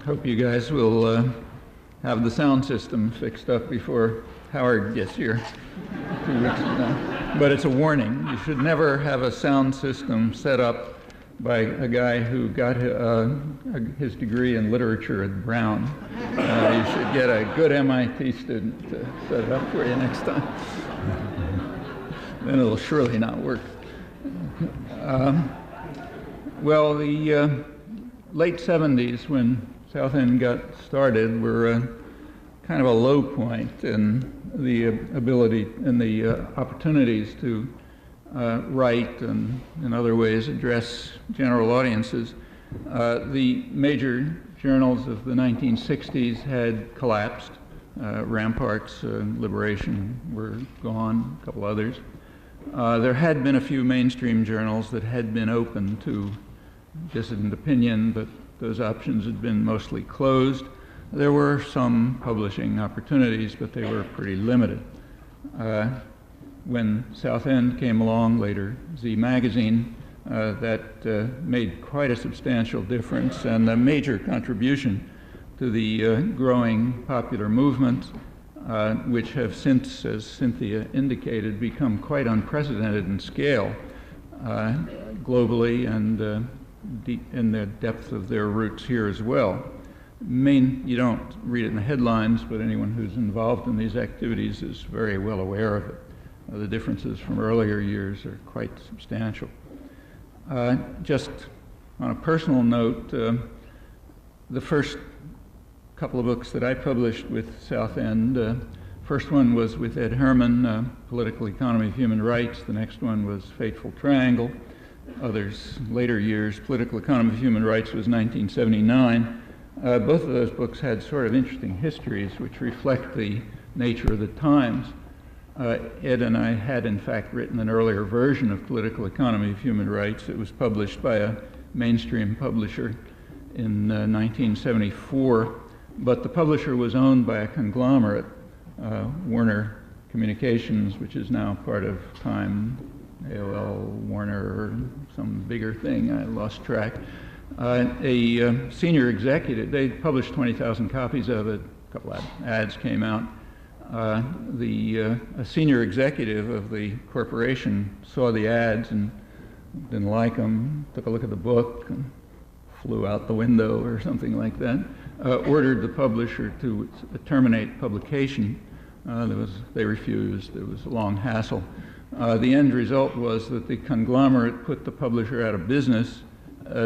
Hope you guys will have the sound system fixed up before Howard gets here 2 weeks from now. But it's a warning. You should never have a sound system set up by a guy who got his degree in literature at Brown. You should get a good MIT student to set it up for you next time. Then it'll surely not work. Well, the late 70s, when South End got started, were kind of a low point in the ability and the opportunities to write and in other ways address general audiences. The major journals of the 1960s had collapsed. Ramparts, Liberation were gone, a couple others. There had been a few mainstream journals that had been open to dissident opinion, but those options had been mostly closed. There were some publishing opportunities, but they were pretty limited. When South End came along, later Z Magazine, that made quite a substantial difference and a major contribution to the growing popular movement, which have since, as Cynthia indicated, become quite unprecedented in scale globally and deep in the depth of their roots here as well. You don't read it in the headlines, but anyone who's involved in these activities is very well aware of it. The differences from earlier years are quite substantial. Just on a personal note, the first couple of books that I published with South End, first one was with Ed Herman, Political Economy of Human Rights. The next one was Fateful Triangle. Others, later years, Political Economy of Human Rights was 1979. Both of those books had sort of interesting histories which reflect the nature of the times. Ed and I had, in fact, written an earlier version of Political Economy of Human Rights. It was published by a mainstream publisher in 1974, but the publisher was owned by a conglomerate, Warner Communications, which is now part of Time, AOL, Warner, or some bigger thing. I lost track. A senior executive, they published 20,000 copies of it. A couple of ads came out. A senior executive of the corporation saw the ads and didn't like them, took a look at the book and flew out the window or something like that, ordered the publisher to terminate publication. They refused. It was a long hassle. The end result was that the conglomerate put the publisher out of business,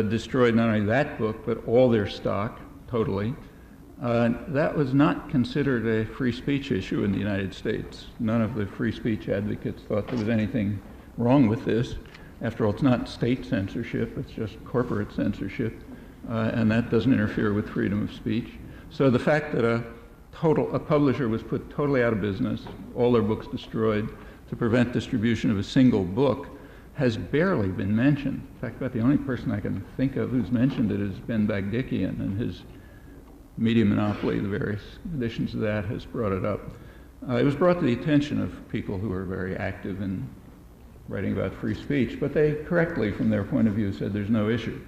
destroyed not only that book, but all their stock, totally. That was not considered a free speech issue in the United States. None of the free speech advocates thought there was anything wrong with this. After all, it's not state censorship, it's just corporate censorship, and that doesn't interfere with freedom of speech. So the fact that a publisher was put totally out of business, all their books destroyed, to prevent distribution of a single book has barely been mentioned. In fact, about the only person I can think of who's mentioned it is Ben Bagdikian, and his media monopoly, the various editions of that, has brought it up. It was brought to the attention of people who are very active in writing about free speech, but they correctly, from their point of view, said there's no issue.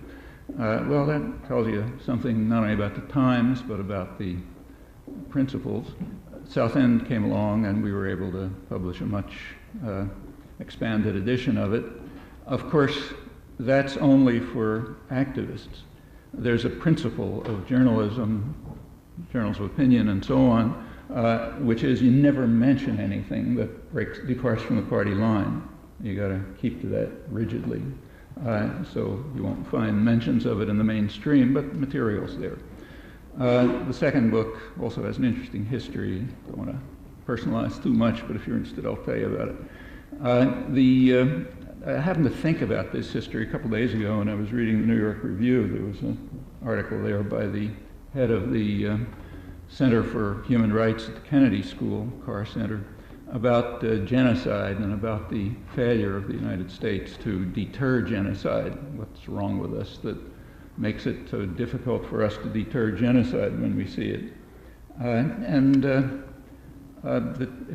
Well, that tells you something not only about the times, but about the principles. South End came along, and we were able to publish a much expanded edition of it. Of course, that's only for activists. There's a principle of journalism, journals of opinion, and so on, which is you never mention anything that departs from the party line. You got to keep to that rigidly. So you won't find mentions of it in the mainstream, but material's there. The second book also has an interesting history. I don't want to personalize too much, but if you're interested, I'll tell you about it. I happened to think about this history a couple days ago when I was reading the New York Review. There was an article there by the head of the Center for Human Rights at the Kennedy School, Carr Center, about genocide and about the failure of the United States to deter genocide. What's wrong with us that makes it so difficult for us to deter genocide when we see it?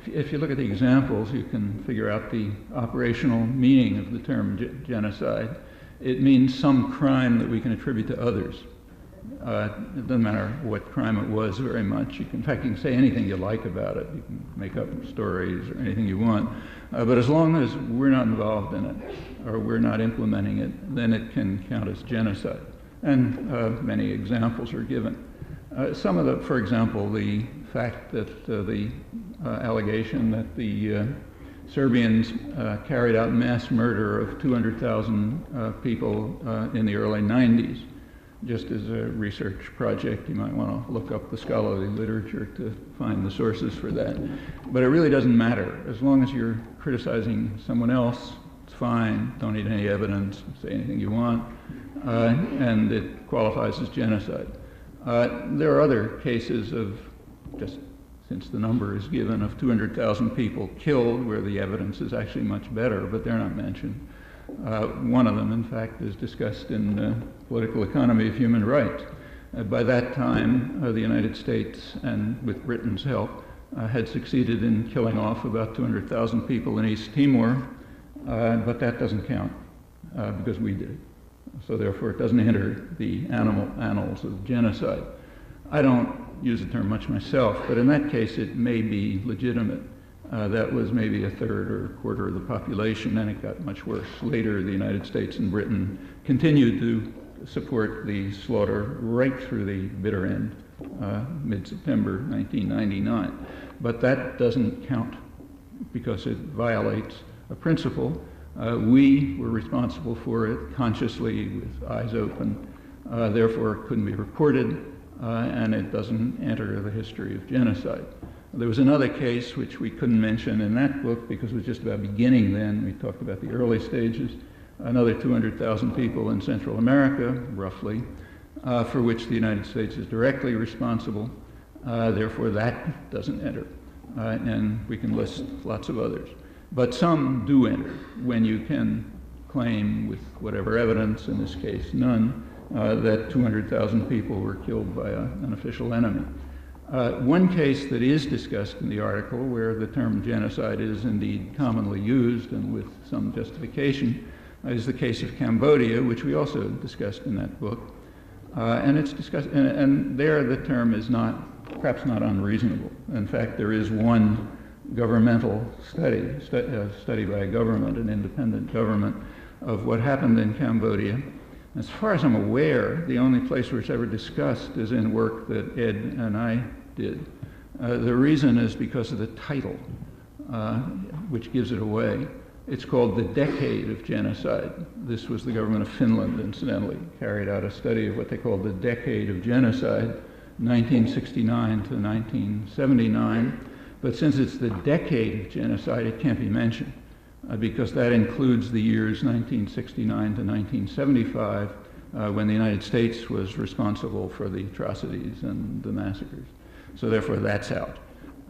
If you look at the examples, you can figure out the operational meaning of the term genocide. It means some crime that we can attribute to others. It doesn't matter what crime it was very much. In fact, you can say anything you like about it. You can make up stories or anything you want. But as long as we're not involved in it or we're not implementing it, then it can count as genocide. And many examples are given. Some of the, for example, the fact that the allegation that the Serbians carried out mass murder of 200,000 people in the early 90s. Just as a research project, you might want to look up the scholarly literature to find the sources for that. But it really doesn't matter. As long as you're criticizing someone else, it's fine. Don't need any evidence. Say anything you want. And it qualifies as genocide. There are other cases of, just since the number is given, of 200,000 people killed where the evidence is actually much better, but they're not mentioned. One of them, in fact, is discussed in Political Economy of Human Rights. By that time, the United States, and with Britain's help, had succeeded in killing off about 200,000 people in East Timor, but that doesn't count because we did it. So therefore, it doesn't enter the annals of genocide. I don't use the term much myself, but in that case, it may be legitimate. That was maybe a third or a quarter of the population, and it got much worse. Later, the United States and Britain continued to support the slaughter right through the bitter end, mid-September 1999. But that doesn't count because it violates a principle. We were responsible for it consciously with eyes open. Therefore, it couldn't be reported, and it doesn't enter the history of genocide. There was another case which we couldn't mention in that book because it was just about beginning then. We talked about the early stages. Another 200,000 people in Central America, roughly, for which the United States is directly responsible. Therefore, that doesn't enter. And we can list lots of others. But some do enter when you can claim with whatever evidence, in this case none, that 200,000 people were killed by an official enemy. One case that is discussed in the article where the term genocide is indeed commonly used and with some justification is the case of Cambodia, which we also discussed in that book. And it's discussed, and there the term is perhaps not unreasonable. In fact, there is one governmental study by a government, an independent government, of what happened in Cambodia. As far as I'm aware, the only place where it's ever discussed is in work that Ed and I did. The reason is because of the title, which gives it away. It's called The Decade of Genocide. This was the government of Finland, incidentally, carried out a study of what they called the Decade of Genocide, 1969 to 1979. But since it's the Decade of Genocide, it can't be mentioned. Because that includes the years 1969 to 1975, when the United States was responsible for the atrocities and the massacres. So therefore, that's out.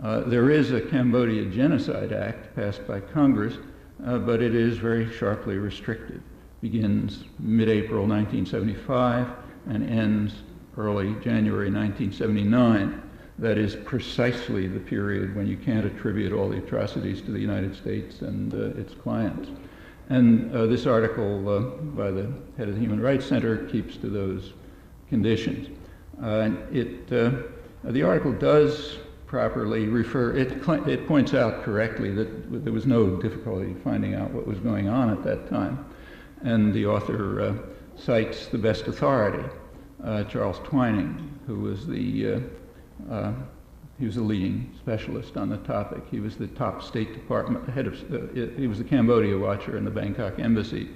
There is a Cambodia Genocide Act passed by Congress, but it is very sharply restricted. Begins mid-April 1975 and ends early January 1979. That is precisely the period when you can't attribute all the atrocities to the United States and its clients. And this article by the head of the Human Rights Center keeps to those conditions. The article does properly refer, it points out correctly that there was no difficulty finding out what was going on at that time. And the author cites the best authority, Charles Twining, who was he was a leading specialist on the topic. He was the top State Department head of, he was the Cambodia watcher in the Bangkok embassy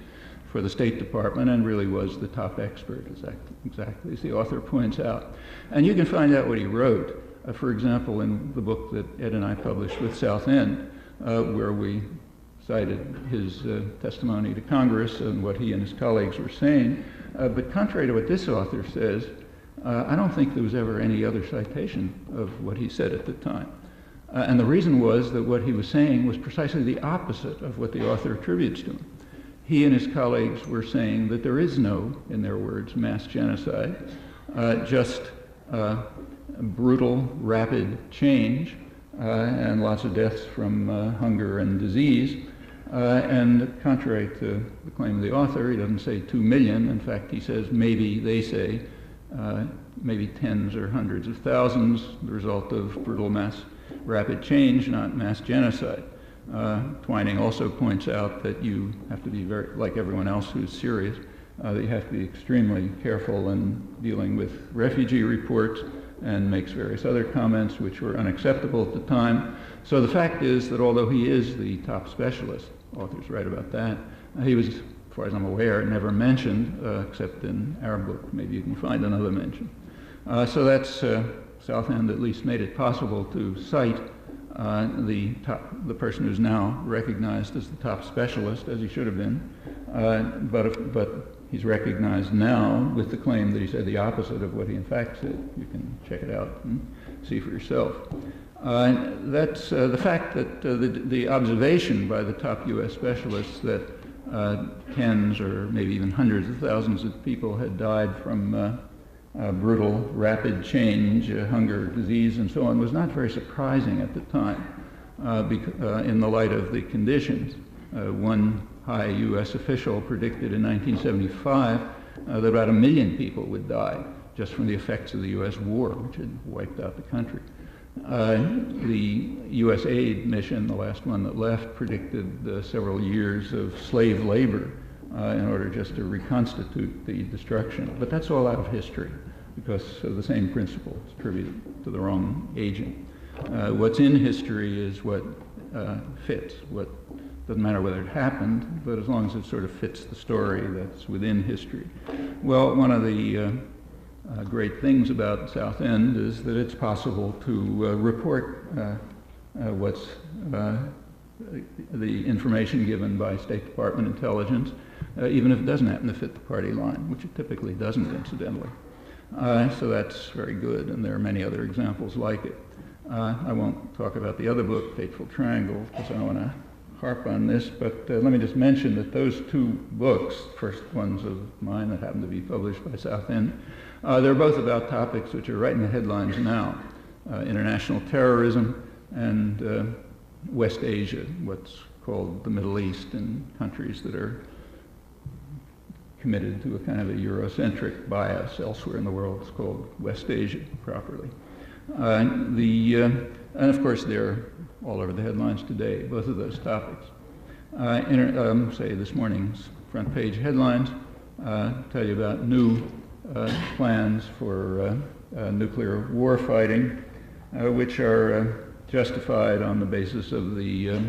for the State Department and really was the top expert, exactly as the author points out. And you can find out what he wrote, for example, in the book that Ed and I published with South End, where we cited his testimony to Congress and what he and his colleagues were saying. But contrary to what this author says, I don't think there was ever any other citation of what he said at the time. And the reason was that what he was saying was precisely the opposite of what the author attributes to him. He and his colleagues were saying that there is no, in their words, mass genocide, just brutal, rapid change, and lots of deaths from hunger and disease. And contrary to the claim of the author, he doesn't say 2 million. In fact, he says maybe they say maybe tens or hundreds of thousands, the result of brutal rapid change, not mass genocide. Twining also points out that you have to be very, like everyone else who's serious, that you have to be extremely careful in dealing with refugee reports, and makes various other comments which were unacceptable at the time. So the fact is that although he is the top specialist, authors write about that, he was, as far as I'm aware, never mentioned, except in our book. Maybe you can find another mention. So that's, Southend at least made it possible to cite the person who's now recognized as the top specialist, as he should have been, but he's recognized now with the claim that he said the opposite of what he in fact said. You can check it out and see for yourself. That's the fact that the observation by the top U.S. specialists that tens or maybe even hundreds of thousands of people had died from brutal, rapid change, hunger, disease, and so on was not very surprising at the time in the light of the conditions. One high U.S. official predicted in 1975 that about 1 million people would die just from the effects of the U.S. war, which had wiped out the country. The U.S. aid mission, the last one that left, predicted several years of slave labor in order just to reconstitute the destruction. But that's all out of history because of the same principle. It's attributed to the wrong agent. What's in history is what fits. What doesn't matter whether it happened, but as long as it sort of fits the story that's within history. Well, one of the great things about Southend is that it's possible to report what's the information given by State Department intelligence, even if it doesn't happen to fit the party line, which it typically doesn't, incidentally. So that's very good, and there are many other examples like it. I won't talk about the other book, Fateful Triangle, because I don't want to harp on this, but let me just mention that those two books, first ones of mine that happen to be published by Southend, they're both about topics which are right in the headlines now. International terrorism and West Asia, what's called the Middle East, and countries that are committed to a kind of a Eurocentric bias elsewhere in the world. It's called West Asia properly. And of course they're all over the headlines today, both of those topics. Say this morning's front page headlines tell you about new plans for nuclear war fighting, which are justified on the basis of the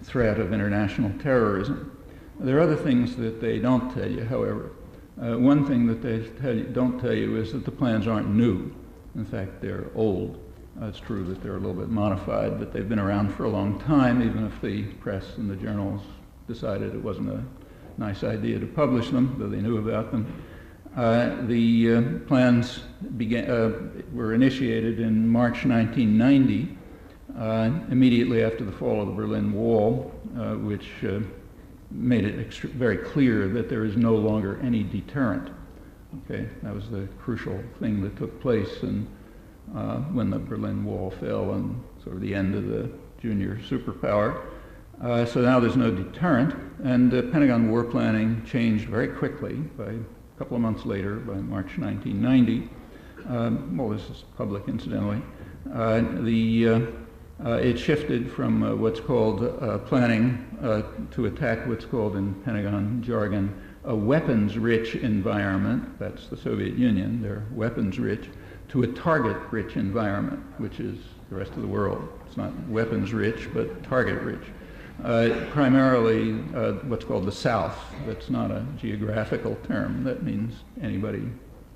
threat of international terrorism. There are other things that they don't tell you, however. One thing that they don't tell you is that the plans aren't new. In fact, they're old. It's true that they're a little bit modified, but they've been around for a long time, even if the press and the journals decided it wasn't a nice idea to publish them, though they knew about them. The plans were initiated in March 1990, immediately after the fall of the Berlin Wall, which made it very clear that there is no longer any deterrent. Okay, that was the crucial thing that took place when the Berlin Wall fell and sort of the end of the junior superpower. So now there's no deterrent, and Pentagon war planning changed very quickly by a couple of months later, by March 1990. Well, this is public, incidentally. It shifted from what's called planning to attack what's called in Pentagon jargon a weapons-rich environment. That's the Soviet Union. They're weapons-rich, to a target-rich environment, which is the rest of the world. It's not weapons-rich, but target-rich. Primarily what's called the South. That's not a geographical term. That means anybody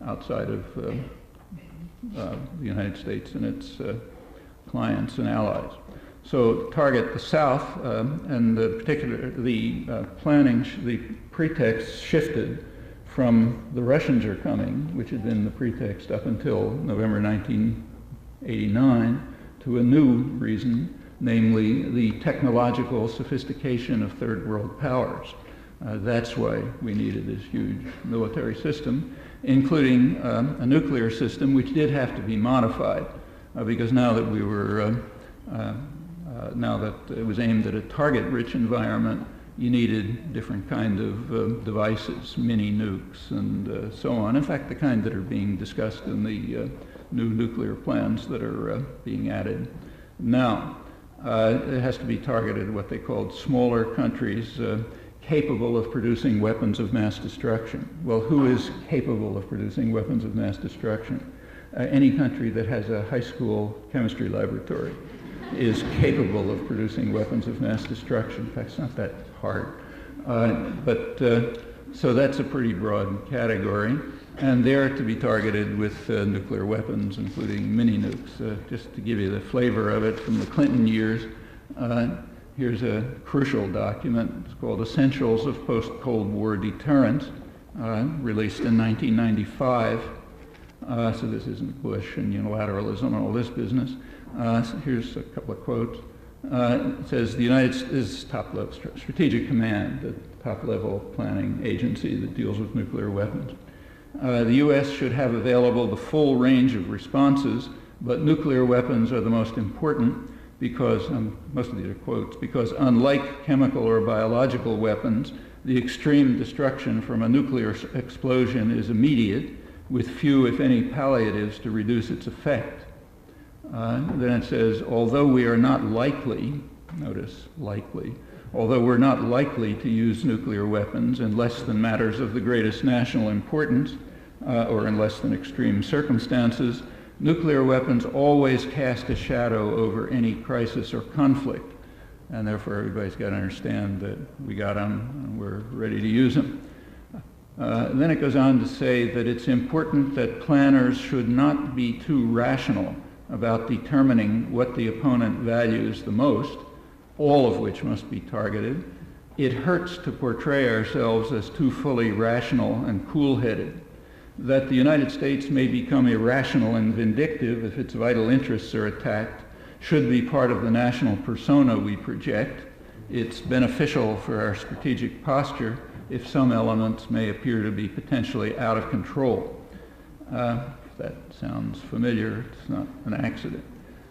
outside of the United States and its clients and allies. So target the South, and the planning, the pretext shifted from the Russians are coming, which had been the pretext up until November 1989, to a new reason, namely the technological sophistication of third world powers. That's why we needed this huge military system, including a nuclear system, which did have to be modified, because now that we were, now that it was aimed at a target-rich environment, you needed different kind of devices, mini nukes and so on. In fact, the kind that are being discussed in the new nuclear plans that are being added now. It has to be targeted at what they called smaller countries capable of producing weapons of mass destruction. Well, who is capable of producing weapons of mass destruction? Any country that has a high school chemistry laboratory is capable of producing weapons of mass destruction. In fact, it's not that hard. So that's a pretty broad category. And they're to be targeted with nuclear weapons, including mini nukes. Just to give you the flavor of it from the Clinton years, here's a crucial document. It's called Essentials of Post-Cold War Deterrence, released in 1995. So this isn't Bush and unilateralism and all this business. Here's a couple of quotes. It says the United States is top-level strategic command, the top-level planning agency that deals with nuclear weapons. The U.S. should have available the full range of responses, but nuclear weapons are the most important because, most of these are quotes, because unlike chemical or biological weapons, the extreme destruction from a nuclear explosion is immediate, with few, if any, palliatives to reduce its effect. Then it says, although we are not likely, notice likely, although we're not likely to use nuclear weapons unless than matters of the greatest national importance or in less than extreme circumstances, nuclear weapons always cast a shadow over any crisis or conflict. And therefore, everybody's got to understand that we got them and we're ready to use them. Then it goes on to say that it's important that planners should not be too rational about determining what the opponent values the most, all of which must be targeted. It hurts to portray ourselves as too fully rational and cool-headed. That the United States may become irrational and vindictive if its vital interests are attacked should be part of the national persona we project. It's beneficial for our strategic posture if some elements may appear to be potentially out of control. That sounds familiar. It's not an accident.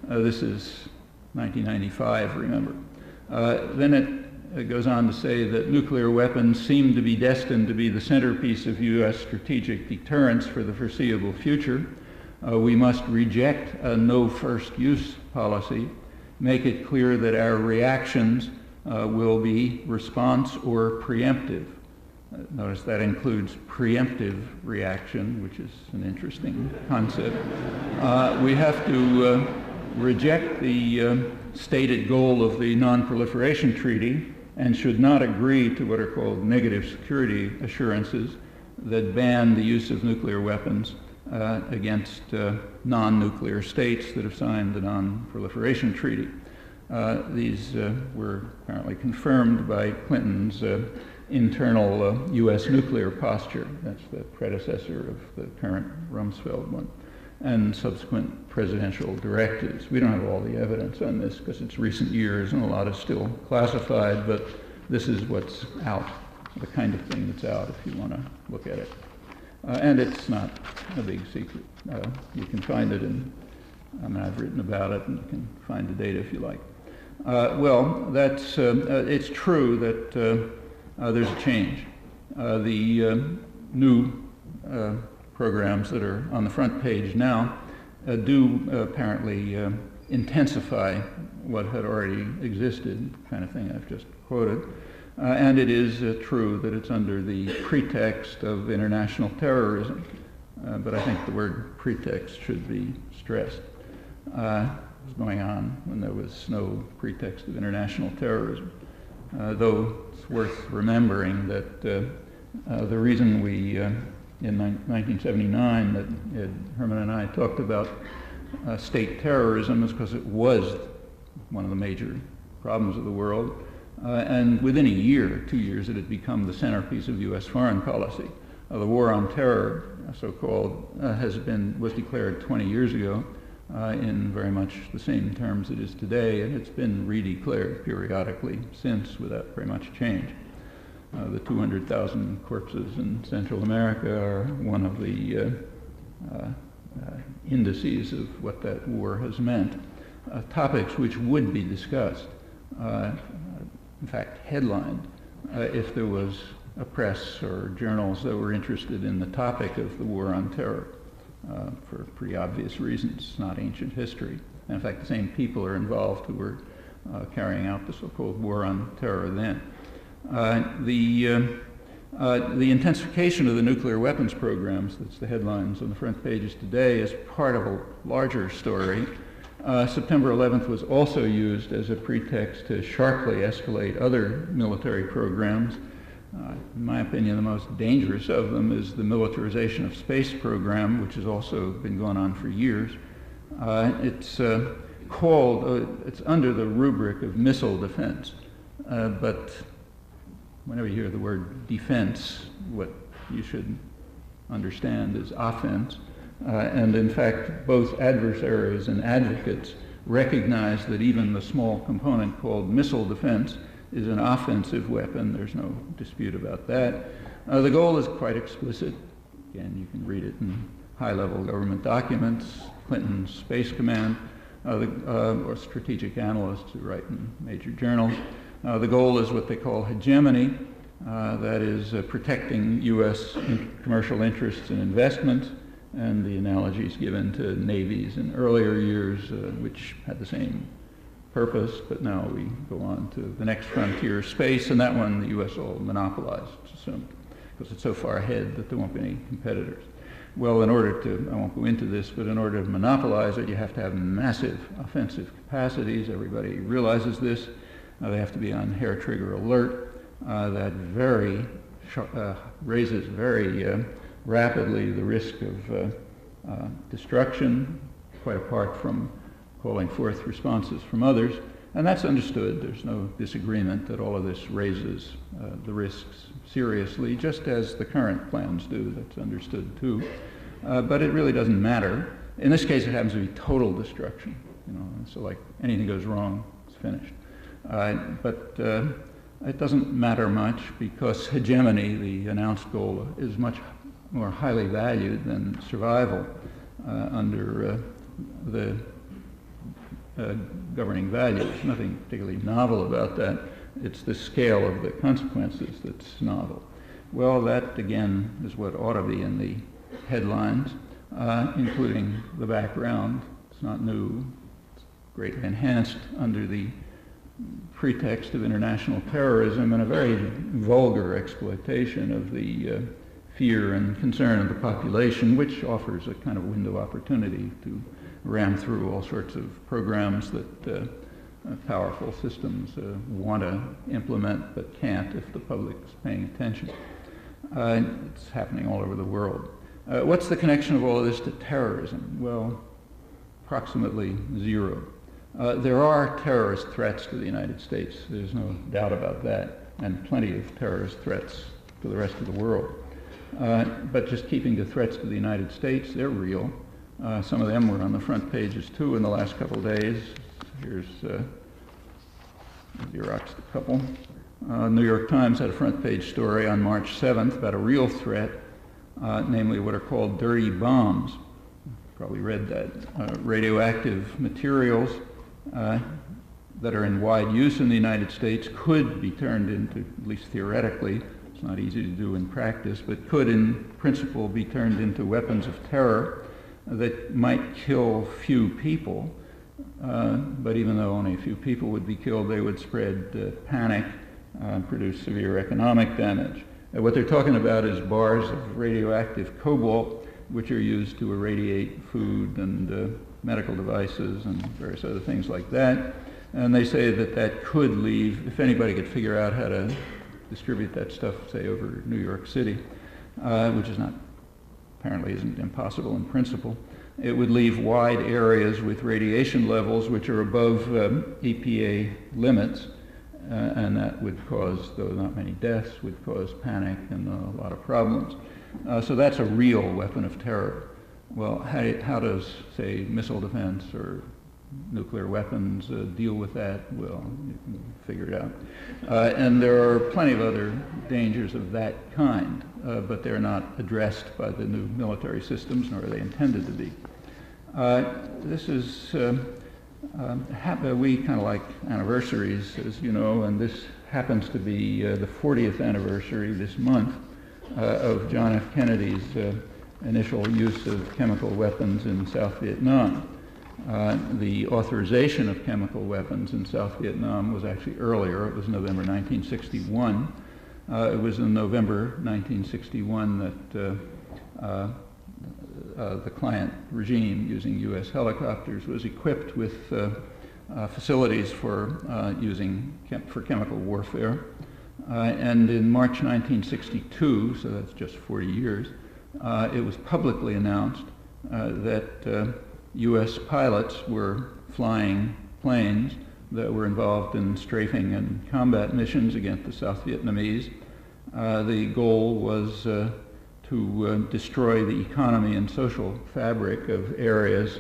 This is 1995, remember. Then it goes on to say that nuclear weapons seem to be destined to be the centerpiece of U.S. strategic deterrence for the foreseeable future. We must reject a no first use policy, make it clear that our reactions will be response or preemptive. Notice that includes preemptive reaction, which is an interesting concept. We have to reject the stated goal of the Non-Proliferation Treaty and should not agree to what are called negative security assurances that ban the use of nuclear weapons against non-nuclear states that have signed the Non-Proliferation Treaty. These were apparently confirmed by Clinton's internal U.S. nuclear posture. That's the predecessor of the current Rumsfeld one, and subsequent presidential directives. We don't have all the evidence on this because it's recent years and a lot is still classified, but this is what's out, the kind of thing that's out if you want to look at it. And it's not a big secret. You can find it in, I've written about it, and you can find the data if you like. It's true that there's a change. The new programs that are on the front page now do apparently intensify what had already existed, kind of thing I've just quoted. And it is true that it's under the pretext of international terrorism, but I think the word pretext should be stressed. It was going on when there was no pretext of international terrorism. Though it's worth remembering that the reason we, in 1979, that Herman and I talked about state terrorism is because it was one of the major problems of the world. And within a year, 2 years, it had become the centerpiece of U.S. foreign policy. The war on terror, so-called, was declared 20 years ago in very much the same terms it is today, and it's been redeclared periodically since without very much change. The 200,000 corpses in Central America are one of the indices of what that war has meant. Topics which would be discussed, in fact headlined if there was a press or journals that were interested in the topic of the war on terror, for pretty obvious reasons. It's not ancient history. And in fact, the same people are involved who were carrying out the so-called war on terror then. The intensification of the nuclear weapons programs, that's the headlines on the front pages today, is part of a larger story. September 11th was also used as a pretext to sharply escalate other military programs. In my opinion, the most dangerous of them is the militarization of space program, which has also been going on for years. It's under the rubric of missile defense, but whenever you hear the word defense, what you should understand is offense. And in fact, both adversaries and advocates recognize that even the small component called missile defense is an offensive weapon. There's no dispute about that. The goal is quite explicit. Again, you can read it in high-level government documents, Clinton's Space Command, or strategic analysts who write in major journals. The goal is what they call hegemony, that is protecting U.S. commercial interests and investments, and the analogies given to navies in earlier years, which had the same purpose, but now we go on to the next frontier, space, and that one the U.S. will monopolize, it's assumed, because it's so far ahead that there won't be any competitors. Well, in order to, I won't go into this, but in order to monopolize it, you have to have massive offensive capacities. Everybody realizes this. They have to be on hair-trigger alert. That raises very rapidly the risk of destruction, quite apart from calling forth responses from others. And that's understood. There's no disagreement that all of this raises the risks seriously, just as the current plans do. That's understood too. But it really doesn't matter. In this case, it happens to be total destruction. So like anything goes wrong, it's finished. But it doesn't matter much because hegemony, the announced goal, is much more highly valued than survival under the governing values. Nothing particularly novel about that. It's the scale of the consequences that's novel. Well, that again is what ought to be in the headlines, including the background. It's not new. It's greatly enhanced under the pretext of international terrorism and a very vulgar exploitation of the fear and concern of the population, which offers a kind of window of opportunity to ram through all sorts of programs that powerful systems want to implement but can't if the public's paying attention. It's happening all over the world. What's the connection of all of this to terrorism? Well, approximately zero. There are terrorist threats to the United States. There's no doubt about that, and plenty of terrorist threats to the rest of the world. But just keeping the threats to the United States, they're real. Some of them were on the front pages too in the last couple of days. Here's Xeroxed a couple. New York Times had a front page story on March 7th about a real threat, namely what are called dirty bombs. Probably read that. Radioactive materials that are in wide use in the United States could be turned into, at least theoretically, it's not easy to do in practice, but could in principle be turned into weapons of terror that might kill few people, but even though only a few people would be killed, they would spread panic and produce severe economic damage. What they're talking about is bars of radioactive cobalt, which are used to irradiate food and medical devices and various other things like that. And they say that that could leave, if anybody could figure out how to distribute that stuff, say, over New York City, which is not, apparently isn't impossible in principle, it would leave wide areas with radiation levels which are above EPA limits, and that would cause, though not many deaths, would cause panic and a lot of problems. So that's a real weapon of terror. Well, how does, say, missile defense or nuclear weapons deal with that? Well, you can figure it out. And there are plenty of other dangers of that kind, but they're not addressed by the new military systems, nor are they intended to be. This is, we kind of like anniversaries, as you know, and this happens to be the 40th anniversary this month of John F. Kennedy's initial use of chemical weapons in South Vietnam. The authorization of chemical weapons in South Vietnam was actually earlier. It was November 1961. It was in November 1961 that the client regime, using U.S. helicopters, was equipped with facilities for for chemical warfare. And in March 1962, so that's just 40 years, it was publicly announced that U.S. pilots were flying planes that were involved in strafing and combat missions against the South Vietnamese. The goal was to destroy the economy and social fabric of areas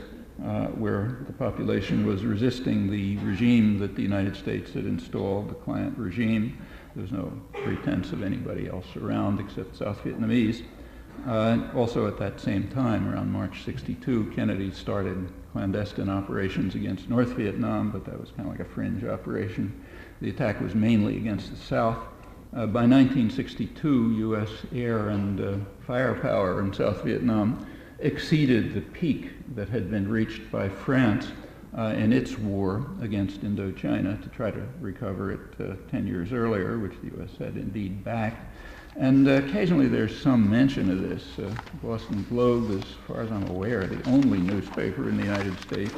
where the population was resisting the regime that the United States had installed, the client regime. There was no pretense of anybody else around except South Vietnamese. Also at that same time, around March 62, Kennedy started clandestine operations against North Vietnam, but that was kind of like a fringe operation. The attack was mainly against the South. By 1962, U.S. air and firepower in South Vietnam exceeded the peak that had been reached by France in its war against Indochina to try to recover it 10 years earlier, which the U.S. had indeed backed. And occasionally there's some mention of this. Boston Globe, as far as I'm aware, the only newspaper in the United States.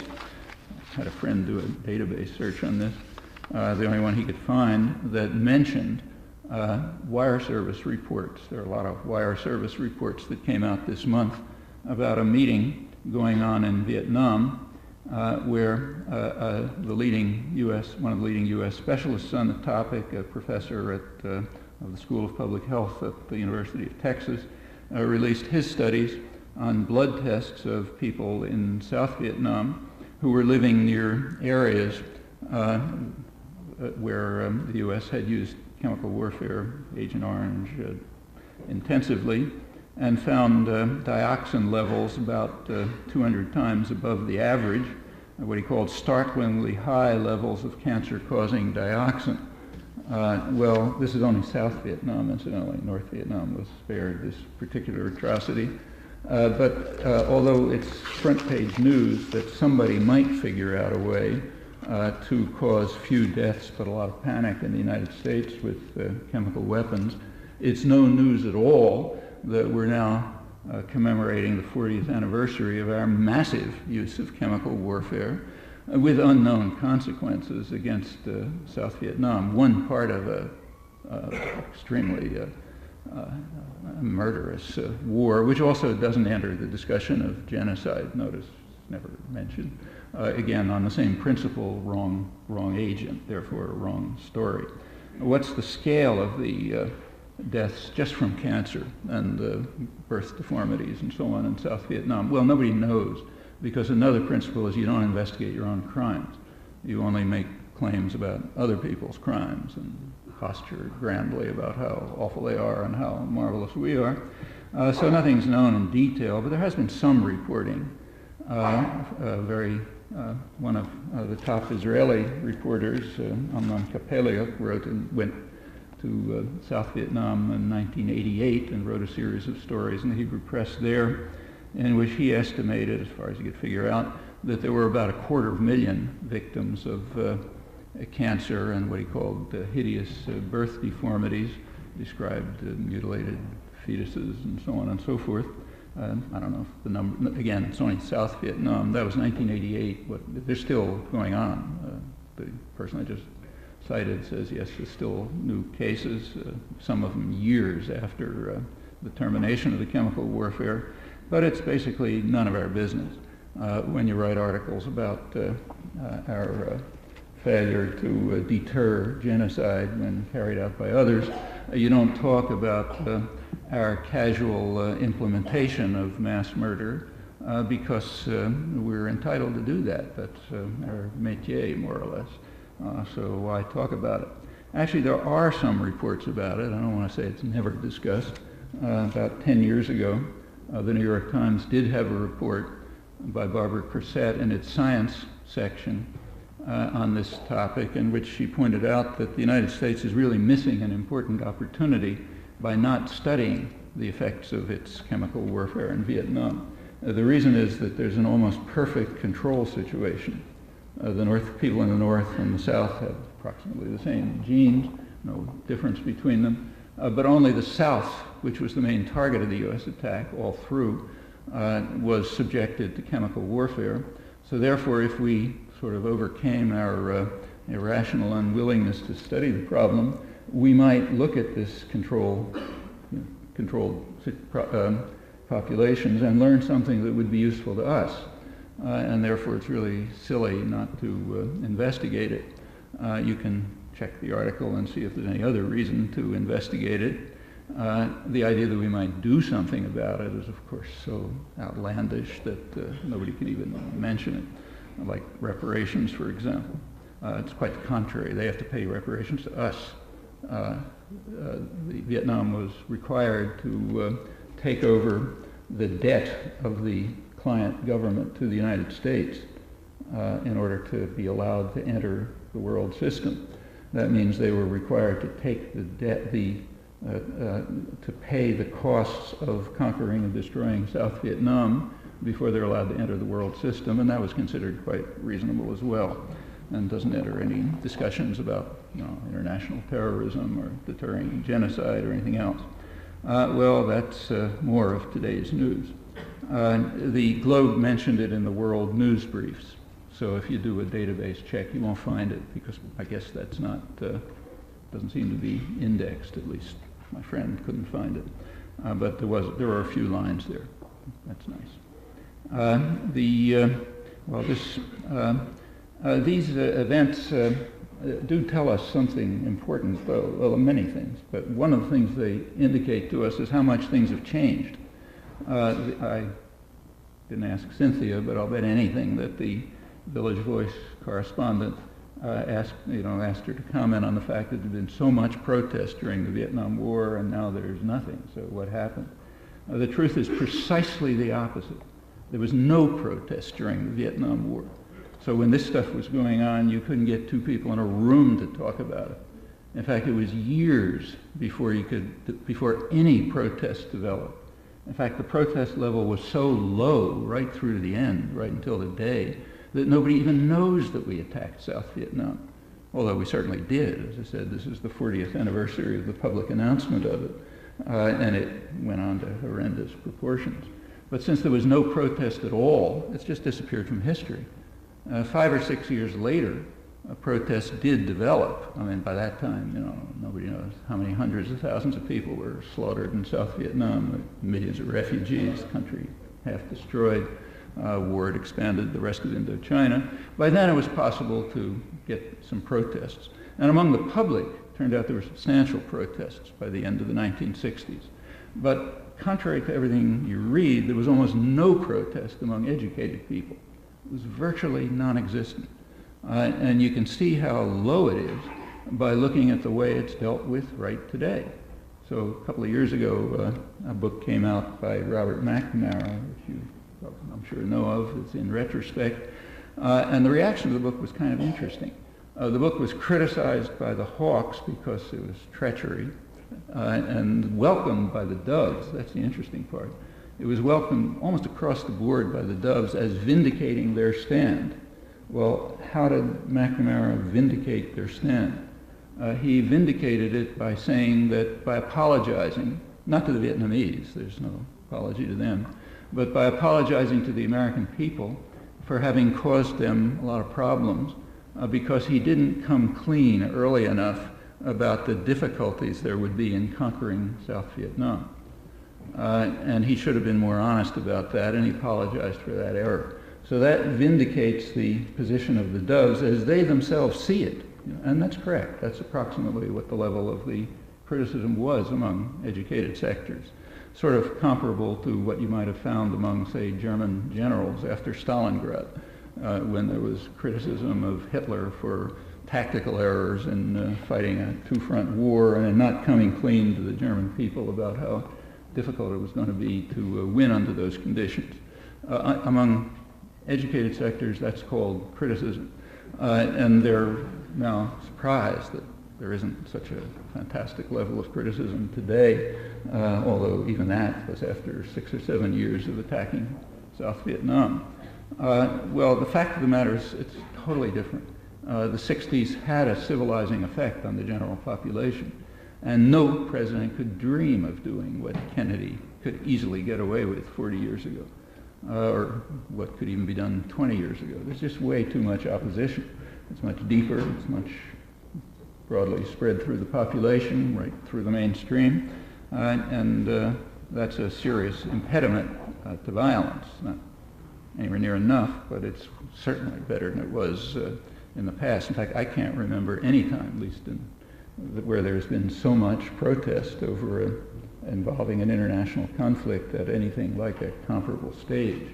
I had a friend do a database search on this. The only one he could find that mentioned wire service reports. There are a lot of wire service reports that came out this month about a meeting going on in Vietnam where one of the leading U.S. specialists on the topic, a professor at of the School of Public Health at the University of Texas, released his studies on blood tests of people in South Vietnam who were living near areas where the U.S. had used chemical warfare, Agent Orange, intensively, and found dioxin levels about 200 times above the average, what he called startlingly high levels of cancer-causing dioxin. Well, this is only South Vietnam, incidentally. North Vietnam was spared this particular atrocity. But although it's front-page news that somebody might figure out a way to cause few deaths but a lot of panic in the United States with chemical weapons, it's no news at all that we're now commemorating the 40th anniversary of our massive use of chemical warfare with unknown consequences against South Vietnam, one part of a extremely murderous war, which also doesn't enter the discussion of genocide. Notice it's never mentioned. Again, on the same principle, wrong agent, therefore a wrong story. What's the scale of the deaths just from cancer and birth deformities and so on in South Vietnam? Well, nobody knows, because another principle is you don't investigate your own crimes. You only make claims about other people's crimes and posture grandly about how awful they are and how marvelous we are. So nothing's known in detail, but there has been some reporting. One of the top Israeli reporters, Noam Chomsky, went to South Vietnam in 1988 and wrote a series of stories in the Hebrew press there, in which he estimated, as far as he could figure out, that there were about 250,000 victims of cancer and what he called hideous birth deformities, described mutilated fetuses and so on and so forth. I don't know if the number, again, it's only South Vietnam. That was 1988. They're still going on. The person I just cited says, yes, there's still new cases, some of them years after the termination of the chemical warfare. But it's basically none of our business. When you write articles about our failure to deter genocide when carried out by others, you don't talk about our casual implementation of mass murder because we're entitled to do that. That's our métier, more or less. So why talk about it? Actually, there are some reports about it. I don't want to say it's never discussed. About 10 years ago, the New York Times did have a report by Barbara Crissett in its science section on this topic, in which she pointed out that the United States is really missing an important opportunity by not studying the effects of its chemical warfare in Vietnam. The reason is that there's an almost perfect control situation. People in the North and the South have approximately the same genes, no difference between them, but only the South, which was the main target of the U.S. attack all through, was subjected to chemical warfare. So therefore, if we sort of overcame our irrational unwillingness to study the problem, we might look at this controlled populations and learn something that would be useful to us. And therefore, it's really silly not to investigate it. You can check the article and see if there's any other reason to investigate it. The idea that we might do something about it is, of course, so outlandish that nobody can even mention it, like reparations, for example. It's quite the contrary. They have to pay reparations to us. Vietnam was required to take over the debt of the client government to the United States in order to be allowed to enter the world system. That means they were required to take the debt, to pay the costs of conquering and destroying South Vietnam before they're allowed to enter the world system, and that was considered quite reasonable as well, and doesn't enter any discussions about international terrorism or deterring genocide or anything else. Well, that's more of today's news. The Globe mentioned it in the World News Briefs. So if you do a database check, you won't find it, because I guess that's not, doesn't seem to be indexed, at least my friend couldn't find it. But there were a few lines there. That's nice. These events do tell us something important, well, many things, but one of the things they indicate to us is how much things have changed. I didn't ask Cynthia, but I'll bet anything that the Village Voice correspondent asked her to comment on the fact that there'd been so much protest during the Vietnam War and now there's nothing. So what happened? The truth is precisely the opposite. There was no protest during the Vietnam War. So when this stuff was going on, you couldn't get two people in a room to talk about it. In fact, it was years before any protest developed. In fact, the protest level was so low right through to the end, right until the day, that nobody even knows that we attacked South Vietnam. Although we certainly did. As I said, this is the 40th anniversary of the public announcement of it, and it went on to horrendous proportions. But since there was no protest at all, it's just disappeared from history. 5 or 6 years later, a protest did develop. I mean, by that time, nobody knows how many hundreds of thousands of people were slaughtered in South Vietnam, millions of refugees, country half destroyed. War had expanded the rest of Indochina. By then, it was possible to get some protests. And among the public, it turned out there were substantial protests by the end of the 1960s. But contrary to everything you read, there was almost no protest among educated people. It was virtually non-existent. And you can see how low it is by looking at the way it's dealt with right today. So a couple of years ago, a book came out by Robert McNamara, which you, I'm sure, know of. It's in retrospect. And the reaction to the book was kind of interesting. The book was criticized by the Hawks because it was treachery, and welcomed by the Doves. That's the interesting part. It was welcomed almost across the board by the Doves as vindicating their stand. Well, how did McNamara vindicate their stand? He vindicated it by saying that by apologizing, not to the Vietnamese, there's no apology to them, but by apologizing to the American people for having caused them a lot of problems, because he didn't come clean early enough about the difficulties there would be in conquering South Vietnam. And he should have been more honest about that, and he apologized for that error. So that vindicates the position of the Doves as they themselves see it. And that's correct. That's approximately what the level of the criticism was among educated sectors. Sort of comparable to what you might have found among, say, German generals after Stalingrad, when there was criticism of Hitler for tactical errors in fighting a two-front war and not coming clean to the German people about how difficult it was going to be to win under those conditions. Among educated sectors, that's called criticism. and they're now surprised that there isn't such a fantastic level of criticism today, although even that was after 6 or 7 years of attacking South Vietnam. Well, the fact of the matter is it's totally different. The 60s had a civilizing effect on the general population, and no president could dream of doing what Kennedy could easily get away with 40 years ago, or what could even be done 20 years ago. There's just way too much opposition. It's much deeper, it's much broadly spread through the population, right through the mainstream, and that's a serious impediment to violence. Not anywhere near enough, but it's certainly better than it was in the past. In fact, I can't remember any time, at least where there's been so much protest over involving an international conflict at anything like a comparable stage.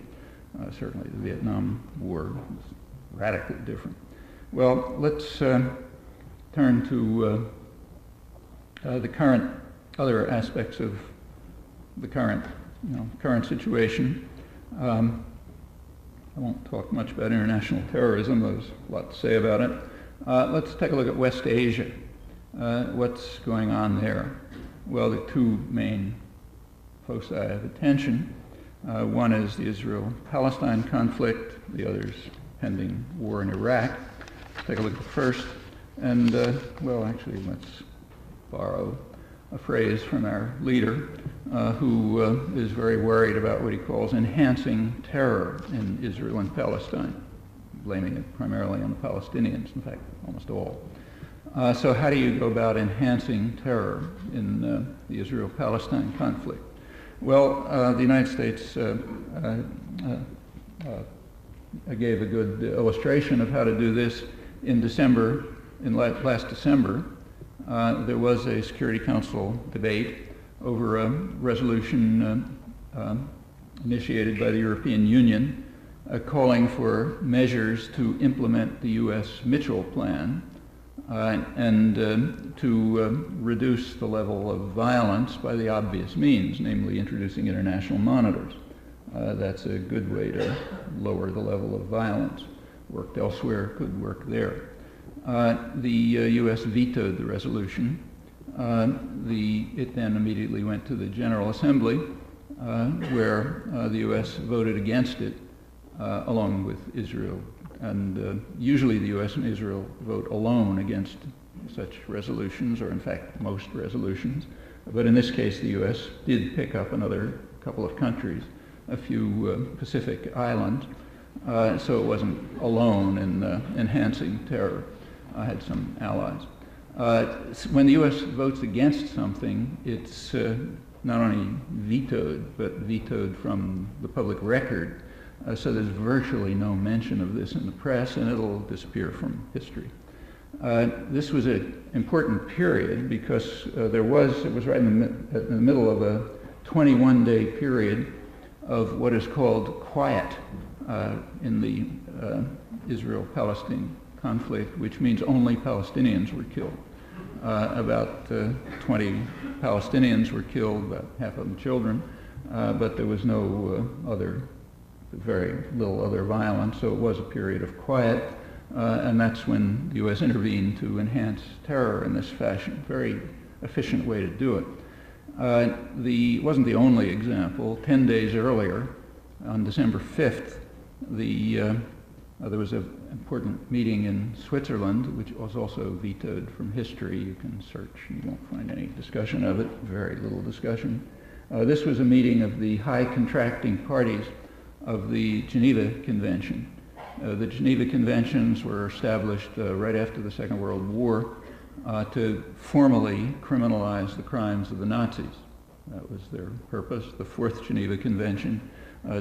Certainly the Vietnam War was radically different. Well, let's turn to the current, other aspects of the current situation. I won't talk much about international terrorism. There's a lot to say about it. Let's take a look at West Asia. What's going on there? Well, the two main foci of attention. One is the Israel-Palestine conflict. The other is pending war in Iraq. Let's take a look at the first. And, well, actually, let's borrow a phrase from our leader, who is very worried about what he calls enhancing terror in Israel and Palestine, blaming it primarily on the Palestinians, in fact, almost all. So how do you go about enhancing terror in the Israel-Palestine conflict? Well, the United States gave a good illustration of how to do this in December. In last December, there was a Security Council debate over a resolution initiated by the European Union calling for measures to implement the U.S. Mitchell Plan and to reduce the level of violence by the obvious means, namely introducing international monitors. That's a good way to lower the level of violence. Worked elsewhere, could work there. The U.S. vetoed the resolution. It then immediately went to the General Assembly, where the U.S. voted against it, along with Israel. And usually the U.S. and Israel vote alone against such resolutions, or in fact most resolutions. But in this case, the U.S. did pick up another couple of countries, a few Pacific islands, so it wasn't alone in enhancing terror. Had some allies. When the U.S. votes against something, it's not only vetoed, but vetoed from the public record. So there's virtually no mention of this in the press, and it'll disappear from history. This was an important period because it was right in the middle of a 21-day period of what is called quiet in the Israel-Palestine conflict, which means only Palestinians were killed. About 20 Palestinians were killed, about half of them children, but there was no very little other violence, so it was a period of quiet, and that's when the U.S. intervened to enhance terror in this fashion. Very efficient way to do it. It wasn't the only example. 10 days earlier, on December 5th, there was an important meeting in Switzerland, which was also vetoed from history. You can search, you won't find any discussion of it, very little discussion. This was a meeting of the high contracting parties of the Geneva Convention. The Geneva Conventions were established right after the Second World War to formally criminalize the crimes of the Nazis. That was their purpose. The Fourth Geneva Convention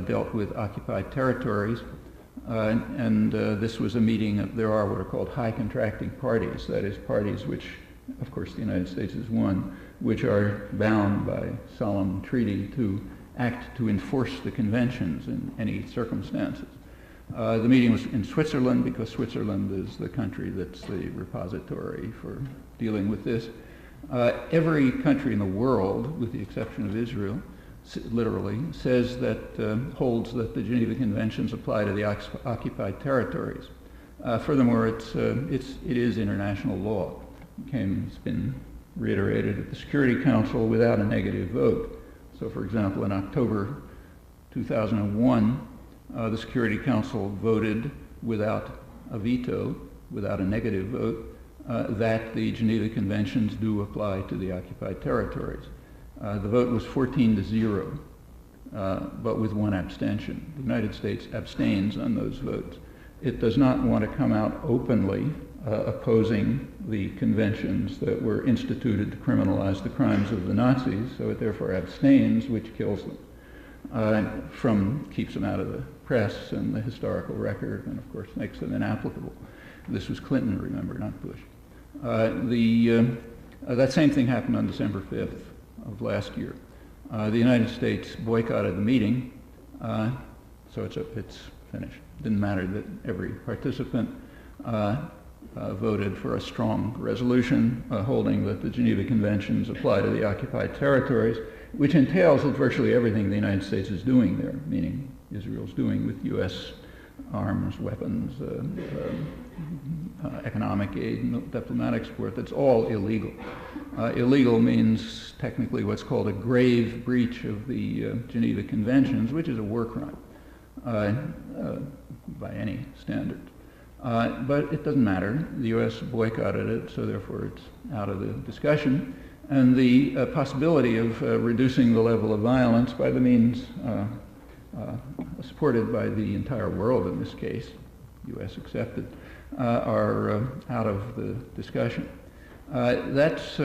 dealt with occupied territories. This was a meeting there are what are called high contracting parties, that is, parties which, of course, the United States is one, which are bound by solemn treaty to act to enforce the conventions in any circumstances. The meeting was in Switzerland because Switzerland is the country that's the repository for dealing with this. Every country in the world, with the exception of Israel, literally says that holds that the Geneva Conventions apply to the occupied territories. Furthermore, it is international law. It's been reiterated at the Security Council without a negative vote. So, for example, in October 2001, the Security Council voted without a veto, without a negative vote, that the Geneva Conventions do apply to the occupied territories. The vote was 14-0, but with one abstention. The United States abstains on those votes. It does not want to come out openly opposing the conventions that were instituted to criminalize the crimes of the Nazis, so it therefore abstains, which kills them, keeps them out of the press and the historical record, and of course makes them inapplicable. This was Clinton, remember, not Bush. That same thing happened on December 5th of last year. The United States boycotted the meeting, so it's finished. Didn't matter that every participant voted for a strong resolution holding that the Geneva Conventions apply to the occupied territories, which entails that virtually everything the United States is doing there, meaning Israel's doing with U.S. arms, weapons, economic aid, diplomatic support, that's all illegal. Illegal means technically what's called a grave breach of the Geneva Conventions, which is a war crime by any standard. But it doesn't matter. The U.S. boycotted it, so therefore it's out of the discussion. And the possibility of reducing the level of violence by the means supported by the entire world in this case, U.S. accepted, are out of the discussion. That's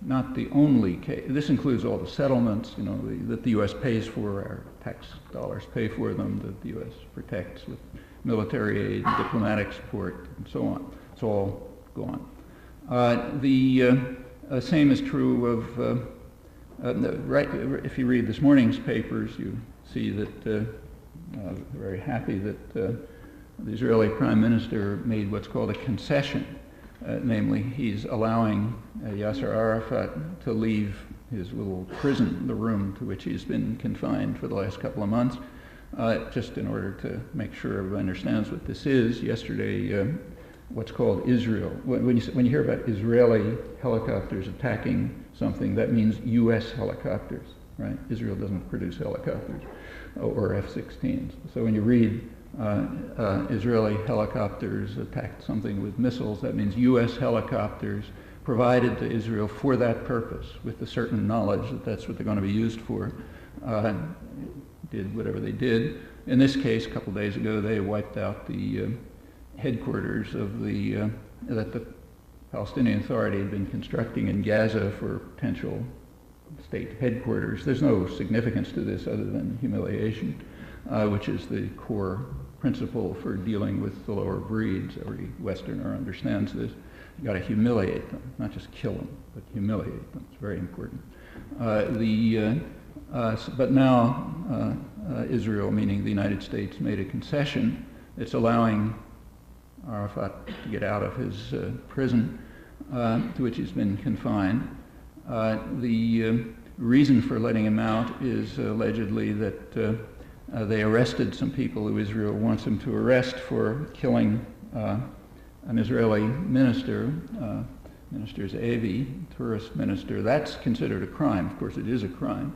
not the only case. This includes all the settlements, that the U.S. pays for, our tax dollars pay for them, that the U.S. protects with military aid, diplomatic support, and so on. It's all gone. The same is true of, if you read this morning's papers, you see that very happy that the Israeli Prime Minister made what's called a concession. Namely, he's allowing Yasser Arafat to leave his little prison, the room to which he's been confined for the last couple of months, just in order to make sure everybody understands what this is. Yesterday, what's called Israel. When you hear about Israeli helicopters attacking something, that means U.S. helicopters, right? Israel doesn't produce helicopters or F-16s. So when you read Israeli helicopters attacked something with missiles, that means U.S. helicopters provided to Israel for that purpose, with a certain knowledge that that's what they're going to be used for, did whatever they did. In this case, a couple days ago, they wiped out the headquarters of that the Palestinian Authority had been constructing in Gaza for potential state headquarters. There's no significance to this other than humiliation, which is the core principle for dealing with the lower breeds. Every Westerner understands this. You've got to humiliate them, not just kill them, but humiliate them. It's very important. But now Israel, meaning the United States, made a concession. It's allowing Arafat to get out of his prison to which he's been confined. The reason for letting him out is allegedly that they arrested some people who Israel wants them to arrest for killing an Israeli minister, Minister Ze'evi, tourist minister. That's considered a crime. Of course, it is a crime.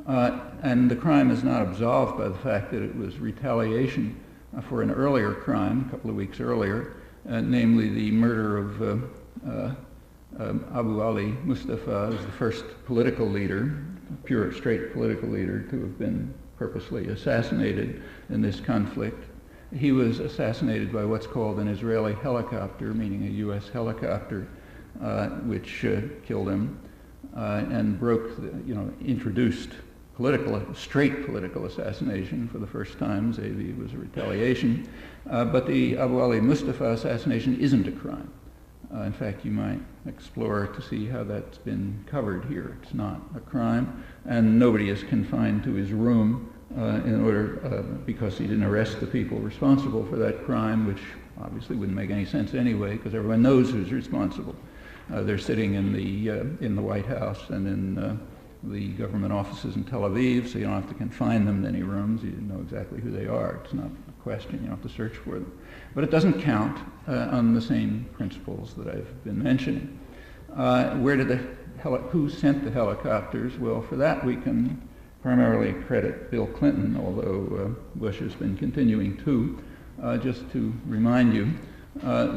And the crime is not absolved by the fact that it was retaliation for an earlier crime, a couple of weeks earlier, namely the murder of Abu Ali Mustafa, who was the first political leader, pure, straight political leader, to have been purposely assassinated in this conflict. He was assassinated by what's called an Israeli helicopter, meaning a U.S. helicopter, which killed him and introduced straight political assassination for the first time. Ze'evi was a retaliation. But the Abu Ali Mustafa assassination isn't a crime. In fact, you might explore to see how that's been covered here. It's not a crime, and nobody is confined to his room because he didn't arrest the people responsible for that crime, which obviously wouldn't make any sense anyway, because everyone knows who's responsible. They're sitting in the White House and in the government offices in Tel Aviv, so you don't have to confine them to any rooms. You know exactly who they are. It's not a question. You don't have to search for them. But it doesn't count on the same principles that I've been mentioning. Who sent the helicopters? Well, for that we can primarily credit Bill Clinton, although Bush has been continuing too. Just to remind you,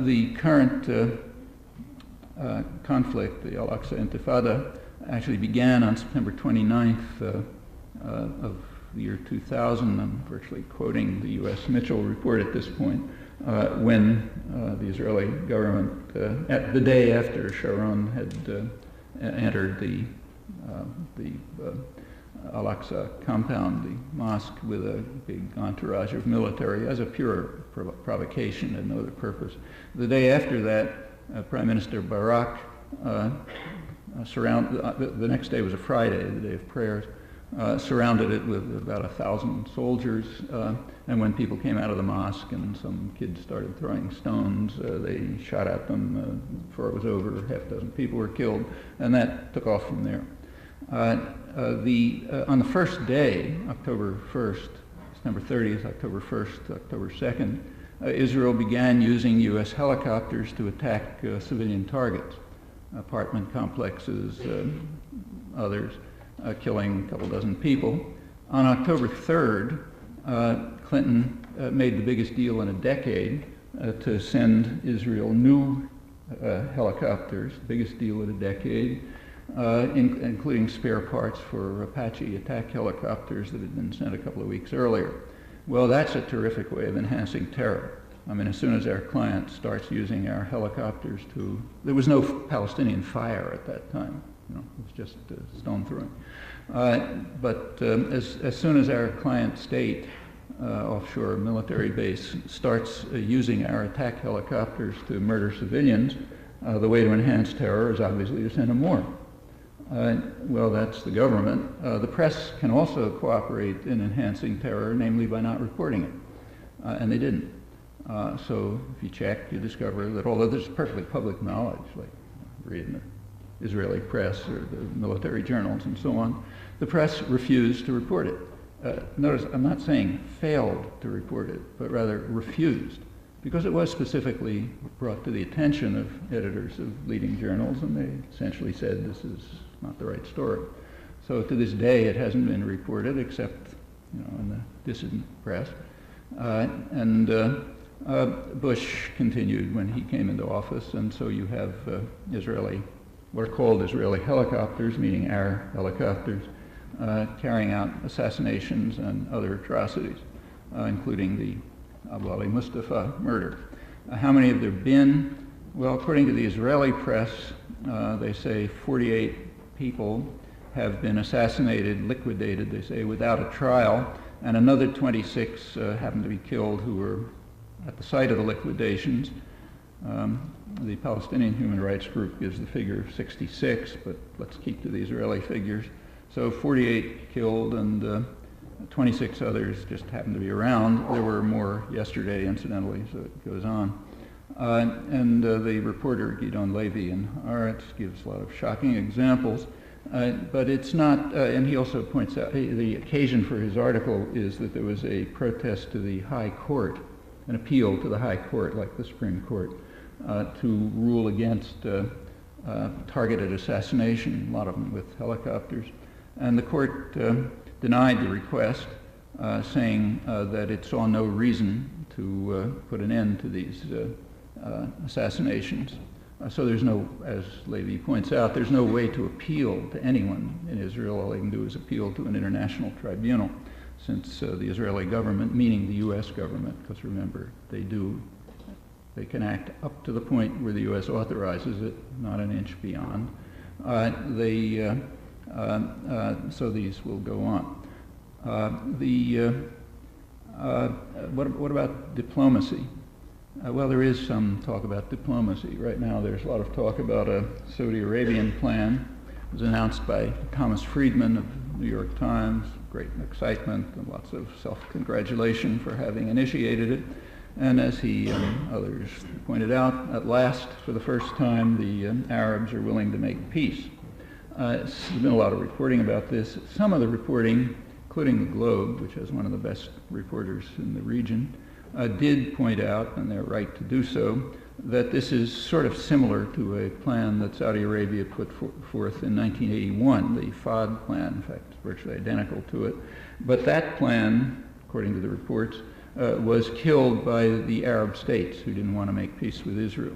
the current conflict, the Al-Aqsa Intifada, actually began on September 29th of the year 2000. I'm virtually quoting the U.S. Mitchell report at this point, when the Israeli government, at the day after Sharon had entered the Al-Aqsa compound, the mosque, with a big entourage of military as a pure provocation and no other purpose. The day after that, Prime Minister Barak the next day was a Friday, the day of prayers, surrounded it with about 1,000 soldiers, and when people came out of the mosque and some kids started throwing stones, they shot at them. Before it was over, half a dozen people were killed, and that took off from there. On the first day, October 1st, September 30th, October 1st, October 2nd, Israel began using U.S. helicopters to attack civilian targets, apartment complexes, others, killing a couple dozen people. On October 3rd, Clinton made the biggest deal in a decade to send Israel new helicopters, biggest deal in a decade, including spare parts for Apache attack helicopters that had been sent a couple of weeks earlier. Well, that's a terrific way of enhancing terror. I mean, as soon as our client starts using our helicopters there was no Palestinian fire at that time. It was just stone throwing. But as soon as our client state, offshore military base, starts using our attack helicopters to murder civilians, the way to enhance terror is obviously to send them more. Well, that's the government. The press can also cooperate in enhancing terror, namely by not reporting it, and they didn't. So if you check, you discover that although there's perfectly public knowledge, like reading the Israeli press or the military journals and so on, the press refused to report it. Notice, I'm not saying failed to report it, but rather refused, because it was specifically brought to the attention of editors of leading journals, and they essentially said this is not the right story. So to this day, it hasn't been reported except, in the dissident press. Bush continued when he came into office, and so you have what are called Israeli helicopters, meaning our helicopters, carrying out assassinations and other atrocities, including the Abu Ali Mustafa murder. How many have there been? Well, according to the Israeli press, they say 48 people have been assassinated, liquidated, they say, without a trial, and another 26 happened to be killed who were at the site of the liquidations. The Palestinian Human Rights Group gives the figure of 66, but let's keep to the Israeli figures. So 48 killed and 26 others just happened to be around. There were more yesterday, incidentally, so it goes on. The reporter Gidon Levy in Haaretz gives a lot of shocking examples, but it's not, and he also points out, the occasion for his article is that there was a protest to the High Court, an appeal to the High Court, like the Supreme Court, to rule against targeted assassination, a lot of them with helicopters. And the court denied the request, saying that it saw no reason to put an end to these assassinations. So there's no, as Levy points out, there's no way to appeal to anyone in Israel. All they can do is appeal to an international tribunal, since the Israeli government, meaning the U.S. government, because remember, they can act up to the point where the U.S. authorizes it, not an inch beyond. So these will go on. What about diplomacy? Well, there is some talk about diplomacy. Right now there's a lot of talk about a Saudi Arabian plan. It was announced by Thomas Friedman of the New York Times, great excitement and lots of self-congratulation for having initiated it. And as he and others pointed out, at last, for the first time, the Arabs are willing to make peace. There's been a lot of reporting about this. Some of the reporting, including the Globe, which has one of the best reporters in the region, did point out, and they're right to do so, that this is sort of similar to a plan that Saudi Arabia put forth in 1981, the FAD plan. In fact, it's virtually identical to it. But that plan, according to the reports, was killed by the Arab states who didn't want to make peace with Israel.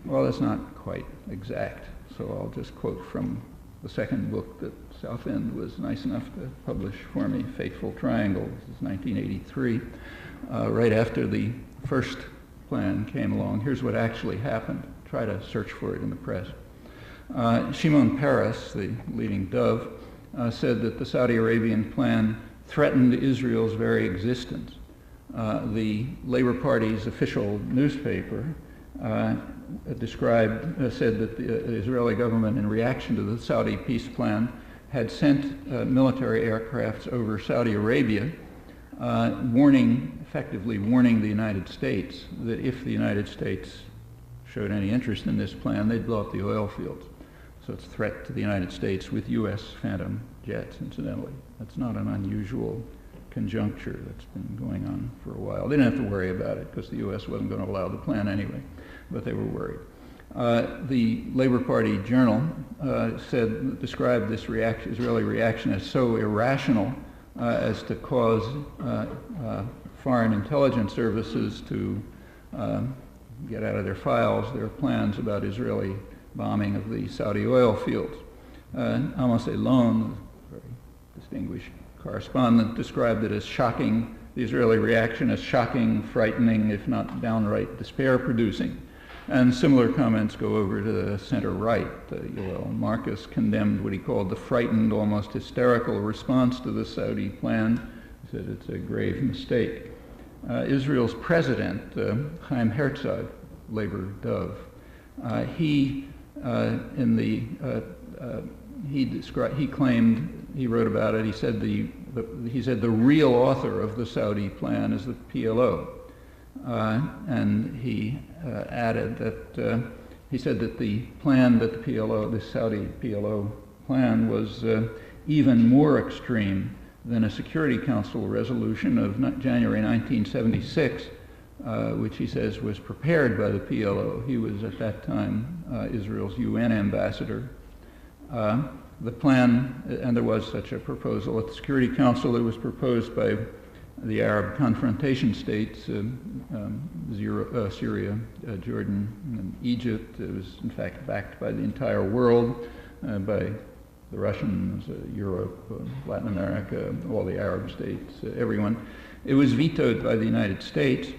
Well, that's not quite exact, so I'll just quote from the second book that Southend was nice enough to publish for me, Fateful Triangle. This is 1983, right after the first plan came along. Here's what actually happened. Try to search for it in the press. Shimon Peres, the leading dove, said that the Saudi Arabian plan threatened Israel's very existence. The Labor Party's official newspaper said that the Israeli government, in reaction to the Saudi peace plan, had sent military aircrafts over Saudi Arabia, effectively warning the United States that if the United States showed any interest in this plan, they'd blow up the oil fields. So it's a threat to the United States with U.S. Phantom jets, incidentally. That's not an unusual conjuncture that's been going on for a while. They didn't have to worry about it because the U.S. wasn't going to allow the plan anyway, but they were worried. The Labor Party journal described this Israeli reaction as so irrational as to cause foreign intelligence services to get out of their files their plans about Israeli bombing of the Saudi oil fields. Amos Elon, a very distinguished correspondent, described it as shocking, the Israeli reaction as shocking, frightening, if not downright despair-producing. And similar comments go over to the center-right. Yoel Marcus condemned what he called the frightened, almost hysterical response to the Saudi plan. He said it's a grave mistake. Claimed Chaim Herzog, Labor dove, he wrote about it. He said the real author of the Saudi plan is the PLO, and he added that he said that the plan that the Saudi PLO plan was even more extreme than a Security Council resolution of January 1976, which he says was prepared by the PLO. He was at that time Israel's UN ambassador. The plan, and there was such a proposal at the Security Council, it was proposed by the Arab confrontation states, Syria, Jordan, and Egypt. It was in fact backed by the entire world, by the Russians, Europe, Latin America, all the Arab states, everyone. It was vetoed by the United States,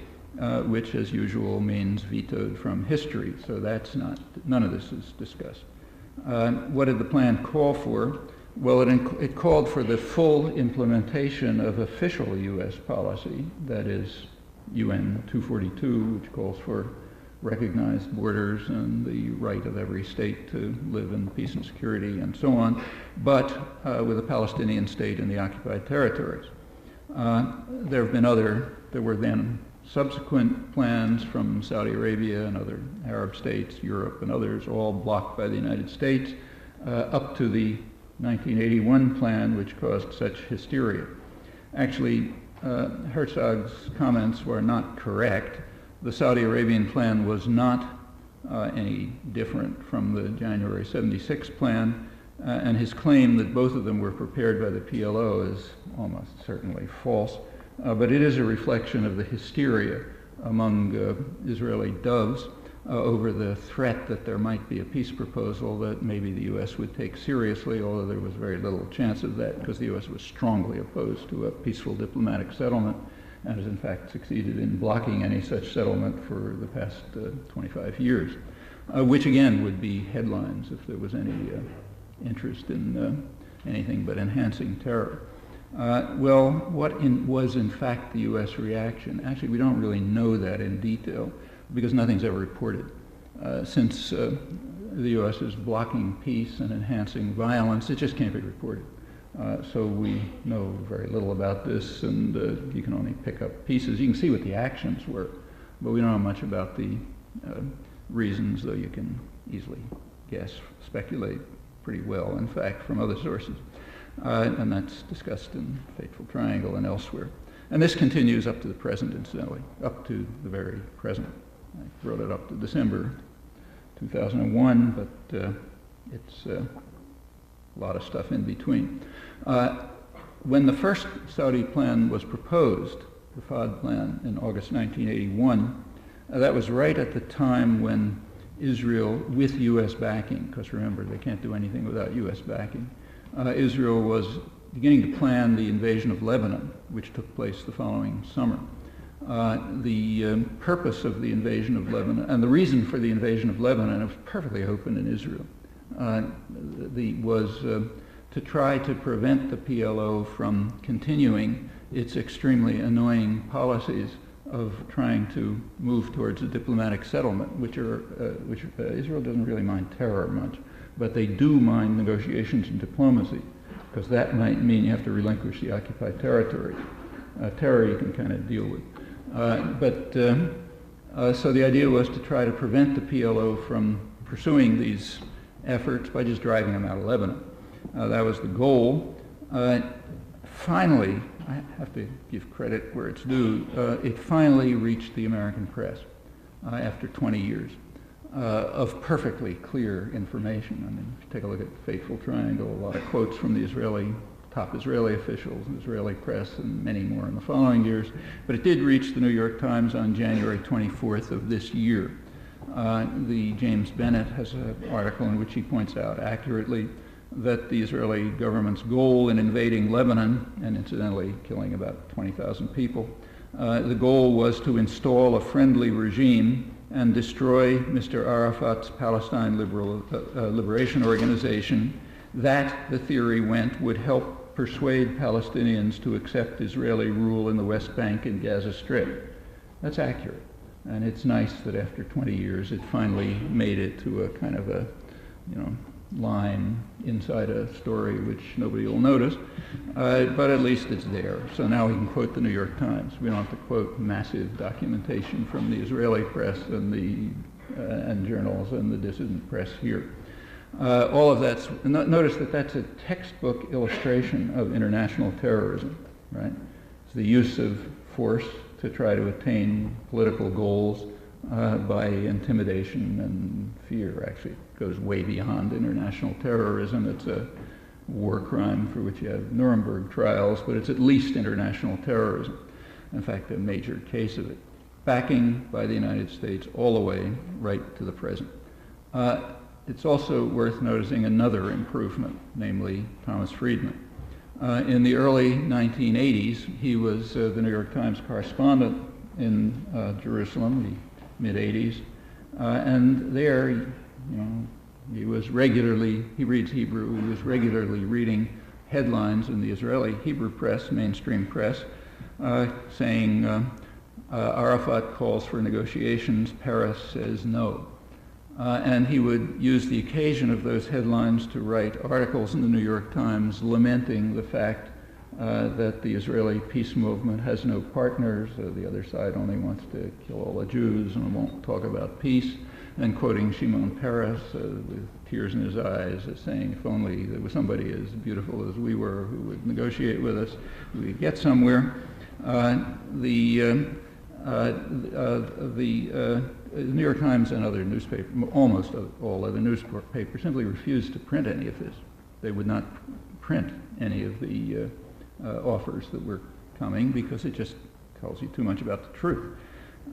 which as usual means vetoed from history, so none of this is discussed. What did the plan call for? Well, it called for the full implementation of official U.S. policy, that is UN 242, which calls for recognized borders and the right of every state to live in peace and security and so on, but with a Palestinian state in the occupied territories. There were then subsequent plans from Saudi Arabia and other Arab states, Europe and others, all blocked by the United States, up to the 1981 plan, which caused such hysteria. Actually, Herzog's comments were not correct. The Saudi Arabian plan was not any different from the January 76 plan, and his claim that both of them were prepared by the PLO is almost certainly false. But it is a reflection of the hysteria among Israeli doves over the threat that there might be a peace proposal that maybe the U.S. would take seriously, although there was very little chance of that because the U.S. was strongly opposed to a peaceful diplomatic settlement and has in fact succeeded in blocking any such settlement for the past 25 years, which again would be headlines if there was any interest in anything but enhancing terror. What was in fact the U.S. reaction? Actually, we don't really know that in detail because nothing's ever reported. Since the U.S. is blocking peace and enhancing violence, it just can't be reported. So we know very little about this, and you can only pick up pieces. You can see what the actions were, but we don't know much about the reasons, though you can easily guess, speculate pretty well, in fact, from other sources. And that's discussed in Fateful Triangle and elsewhere. And this continues up to the present, incidentally, up to the very present. I wrote it up to December 2001, but it's a lot of stuff in between. When the first Saudi plan was proposed, the FAD plan, in August 1981, that was right at the time when Israel, with U.S. backing, because remember, they can't do anything without U.S. backing, Israel was beginning to plan the invasion of Lebanon, which took place the following summer. The purpose of the invasion of Lebanon, and the reason for the invasion of Lebanon, it was perfectly open in Israel, was to try to prevent the PLO from continuing its extremely annoying policies of trying to move towards a diplomatic settlement, which Israel doesn't really mind terror much, but they do mind negotiations and diplomacy, because that might mean you have to relinquish the occupied territory. Terror you can kind of deal with. So the idea was to try to prevent the PLO from pursuing these efforts by just driving them out of Lebanon. That was the goal. Finally, I have to give credit where it's due, it finally reached the American press after 20 years of perfectly clear information. I mean, if you take a look at the Fateful Triangle, a lot of quotes from the top Israeli officials, Israeli press, and many more in the following years. But it did reach the New York Times on January 24th of this year. The James Bennett has an article in which he points out accurately that the Israeli government's goal in invading Lebanon, and incidentally killing about 20,000 people, the goal was to install a friendly regime and destroy Mr. Arafat's Palestine Liberation Organization. That, the theory went, would help persuade Palestinians to accept Israeli rule in the West Bank and Gaza Strip. That's accurate. And it's nice that after 20 years it finally made it to a kind of a, line inside a story which nobody will notice, but at least it's there. So now we can quote the New York Times. We don't have to quote massive documentation from the Israeli press and journals and the dissident press here. All of that's, notice that that's a textbook illustration of international terrorism, right? It's the use of force to try to attain political goals by intimidation and fear. Actually, it goes way beyond international terrorism. It's a war crime for which you have Nuremberg trials, but it's at least international terrorism. In fact, a major case of it. Backing by the United States all the way right to the present. It's also worth noticing another improvement, namely Thomas Friedman. In the early 1980s, he was the New York Times correspondent in Jerusalem, the mid-80s, and there, he was regularly, he reads Hebrew, he was regularly reading headlines in the Israeli Hebrew press, mainstream press, saying, Arafat calls for negotiations, Paris says no. And he would use the occasion of those headlines to write articles in the New York Times lamenting the fact that the Israeli peace movement has no partners, the other side only wants to kill all the Jews and won't talk about peace, and quoting Shimon Peres with tears in his eyes, saying if only there was somebody as beautiful as we were who would negotiate with us, we'd get somewhere. The New York Times and other newspapers, almost all other newspapers, simply refused to print any of this. They would not print any of the offers that were coming because it just tells you too much about the truth.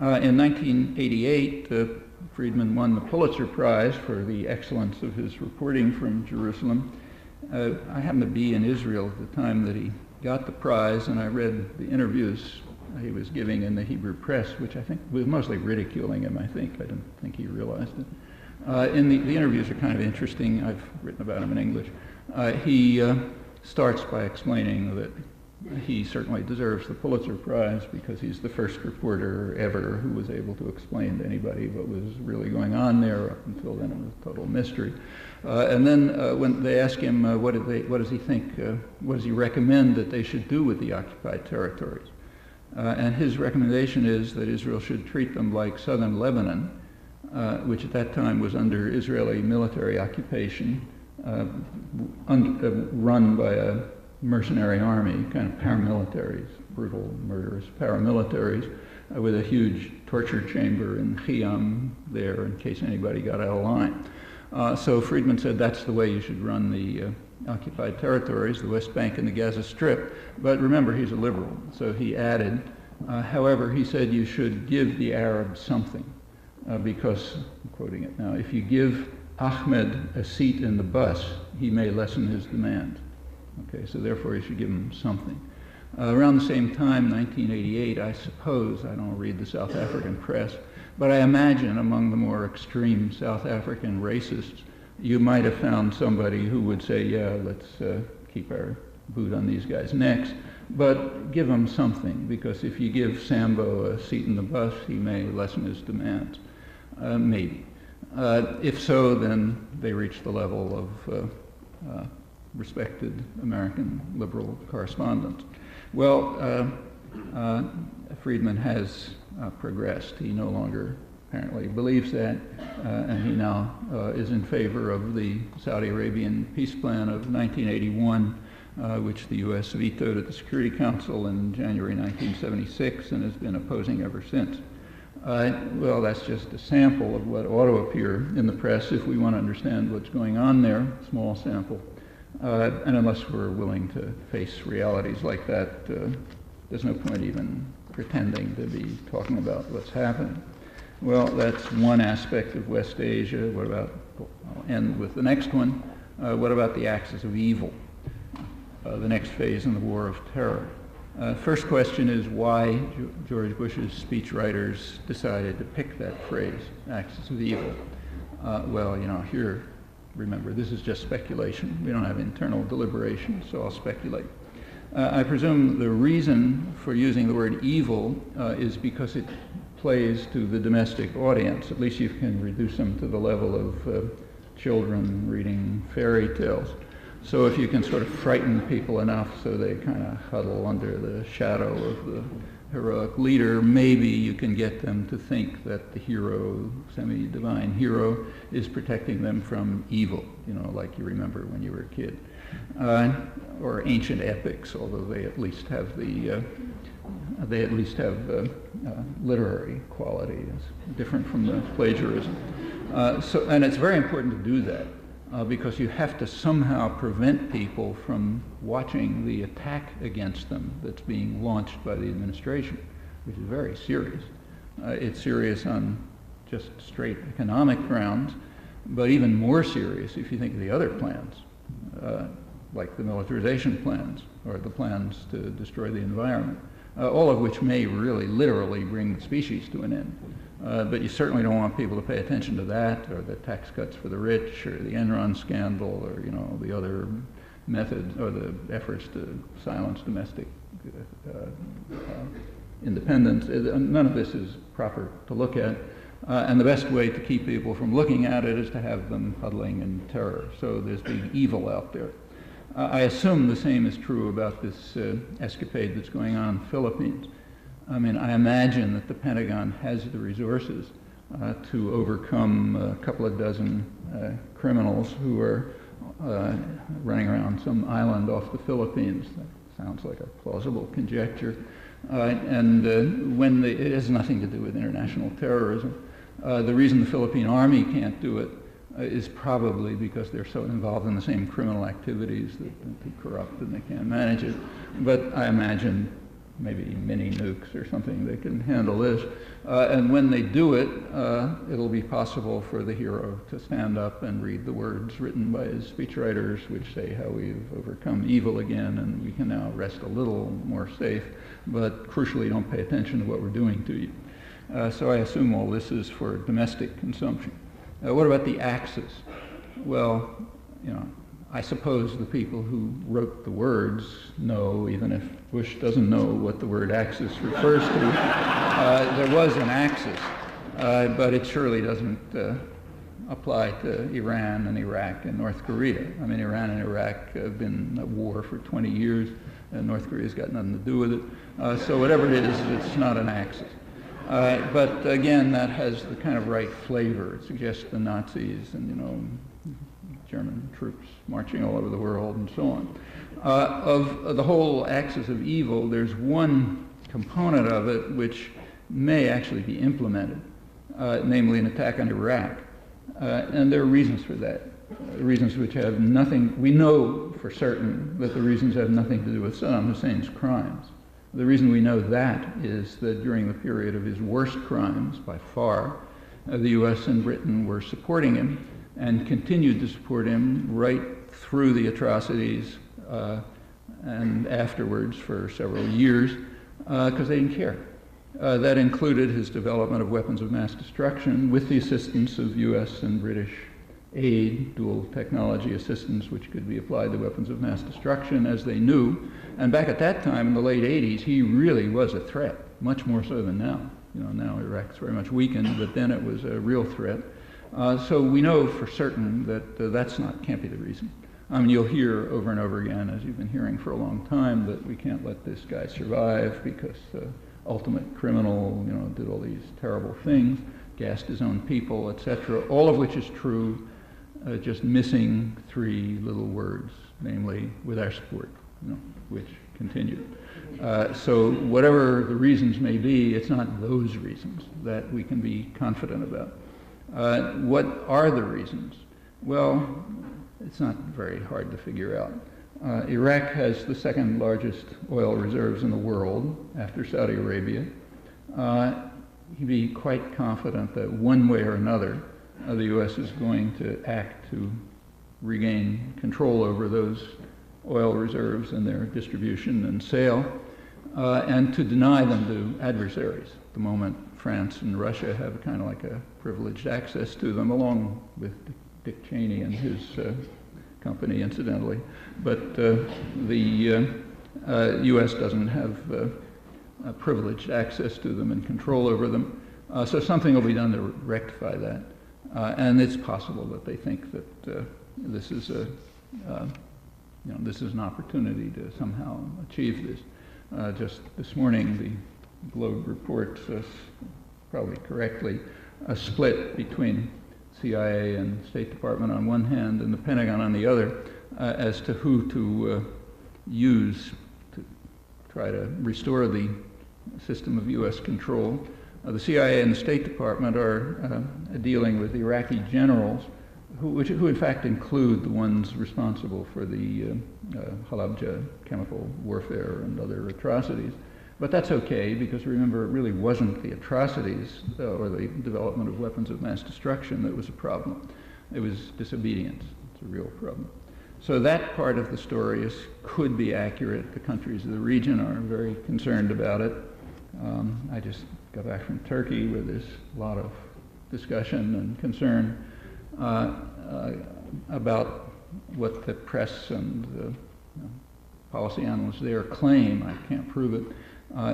In 1988, Friedman won the Pulitzer Prize for the excellence of his reporting from Jerusalem. I happened to be in Israel at the time that he got the prize, and I read the interviews he was giving in the Hebrew press, which I think was mostly ridiculing him, I don't think he realized it. The interviews are kind of interesting. I've written about him in English. He starts by explaining that he certainly deserves the Pulitzer Prize because he's the first reporter ever who was able to explain to anybody what was really going on there. Up until then, it was a total mystery. And then when they ask him what does he think, what does he recommend that they should do with the occupied territories? And his recommendation is that Israel should treat them like southern Lebanon, which at that time was under Israeli military occupation, run by a mercenary army, kind of paramilitaries, brutal, murderous paramilitaries with a huge torture chamber in Khiam there in case anybody got out of line. So Friedman said that's the way you should run the occupied territories, the West Bank and the Gaza Strip. But remember, he's a liberal, so he added, however, he said you should give the Arabs something, because, I'm quoting it now, if you give Ahmed a seat in the bus, he may lessen his demands. Okay, so therefore you should give him something. Around the same time, 1988, I suppose, I don't read the South African press, but I imagine among the more extreme South African racists, you might have found somebody who would say, yeah, let's keep our boot on these guys' necks, but give them something, because if you give Sambo a seat in the bus, he may lessen his demands. Maybe. If so, then they reach the level of respected American liberal correspondents. Well, Friedman has progressed. He no longer apparently believes that, and he now is in favor of the Saudi Arabian peace plan of 1981, which the U.S. vetoed at the Security Council in January 1976 and has been opposing ever since. Well, that's just a sample of what ought to appear in the press if we want to understand what's going on there, small sample. And unless we're willing to face realities like that, there's no point even pretending to be talking about what's happening. Well, that's one aspect of West Asia. What about, I'll end with the next one, what about the axis of evil, the next phase in the war of terror? First question is why George Bush's speechwriters decided to pick that phrase, axis of evil. Well, you know, here, remember, this is just speculation. We don't have internal deliberation, so I'll speculate. I presume the reason for using the word evil is because it plays to the domestic audience. At least you can reduce them to the level of children reading fairy tales. So if you can sort of frighten people enough so they kind of huddle under the shadow of the heroic leader, maybe you can get them to think that the hero, semi-divine hero, is protecting them from evil, you know, like you remember when you were a kid. Or ancient epics, although they at least have the literary quality. It's different from the plagiarism. And it's very important to do that because you have to somehow prevent people from watching the attack against them that's being launched by the administration, which is very serious. It's serious on just straight economic grounds, but even more serious if you think of the other plans, like the militarization plans or the plans to destroy the environment, all of which may really literally bring the species to an end. But you certainly don't want people to pay attention to that, or the tax cuts for the rich, or the Enron scandal, or you know the other methods or the efforts to silence domestic independence. None of this is proper to look at. And the best way to keep people from looking at it is to have them huddling in terror. So there's big evil out there. I assume the same is true about this escapade that's going on in the Philippines. I mean, I imagine that the Pentagon has the resources to overcome a couple of dozen criminals who are running around some island off the Philippines. That sounds like a plausible conjecture. When it has nothing to do with international terrorism. The reason the Philippine Army can't do it is probably because they're so involved in the same criminal activities that they're corrupt and they can't manage it. But I imagine maybe mini nukes or something, they can handle this. And when they do it, it'll be possible for the hero to stand up and read the words written by his speechwriters, which say how we've overcome evil again and we can now rest a little more safe, but crucially don't pay attention to what we're doing to you. So I assume all this is for domestic consumption. What about the axis? Well, you know, I suppose the people who wrote the words know, even if Bush doesn't know what the word axis refers to. There was an axis, but it surely doesn't apply to Iran and Iraq and North Korea. I mean, Iran and Iraq have been at war for 20 years, and North Korea's got nothing to do with it. So whatever it is, it's not an axis. But again, that has the kind of right flavor. It suggests the Nazis and, you know, German troops marching all over the world and so on. Of the whole axis of evil, there's one component of it which may actually be implemented, namely an attack on Iraq. And there are reasons for that, reasons which have nothing, we know for certain that the reasons have nothing to do with Saddam Hussein's crimes. The reason we know that is that during the period of his worst crimes, by far, the U.S. and Britain were supporting him and continued to support him right through the atrocities and afterwards for several years because they didn't care. That included his development of weapons of mass destruction with the assistance of U.S. and British aid, dual technology assistance, which could be applied to weapons of mass destruction as they knew. And back at that time, in the late 80s, he really was a threat, much more so than now. You know, now Iraq's very much weakened, but then it was a real threat. So we know for certain that can't be the reason. I mean, you'll hear over and over again, as you've been hearing for a long time, that we can't let this guy survive because the ultimate criminal, you know, did all these terrible things, gassed his own people, etc. All of which is true, just missing three little words, namely, with our support, you know, which continued. So whatever the reasons may be, it's not those reasons that we can be confident about. What are the reasons? Well, it's not very hard to figure out. Iraq has the second largest oil reserves in the world after Saudi Arabia. You'd be quite confident that one way or another, the U.S. is going to act to regain control over those oil reserves and their distribution and sale, and to deny them to adversaries. At the moment, France and Russia have kind of like a privileged access to them, along with Dick Cheney and his company, incidentally. But the U.S. doesn't have privileged access to them and control over them. So something will be done to rectify that. And it's possible that they think that this is this is an opportunity to somehow achieve this. Just this morning, the Globe reports, probably correctly, a split between CIA and State Department on one hand and the Pentagon on the other as to who to use to try to restore the system of U.S. control. The CIA and the State Department are dealing with Iraqi generals who in fact include the ones responsible for the Halabja chemical warfare and other atrocities. But that's okay, because remember, it really wasn't the atrocities or the development of weapons of mass destruction that was a problem. It was disobedience. It's a real problem. So that part of the story could be accurate. The countries of the region are very concerned about it. I just got back from Turkey, where there's a lot of discussion and concern about what the press and the policy analysts there claim, I can't prove it,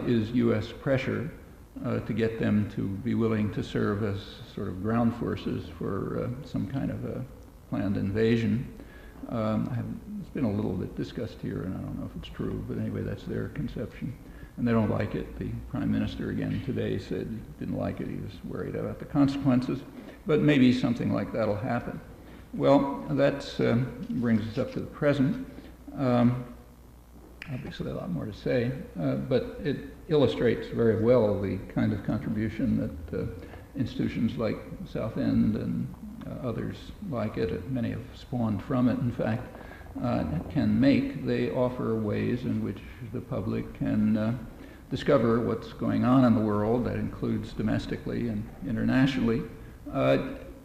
is U.S. pressure to get them to be willing to serve as sort of ground forces for some kind of a planned invasion. It's been a little bit discussed here, and I don't know if it's true, but anyway, that's their conception. And they don't like it. The Prime Minister again today said he didn't like it. He was worried about the consequences. But maybe something like that will happen. Well, that brings us up to the present. Obviously, a lot more to say, but it illustrates very well the kind of contribution that institutions like South End and others like it, many have spawned from it, in fact, can make. They offer ways in which the public can discover what's going on in the world. That includes domestically and internationally,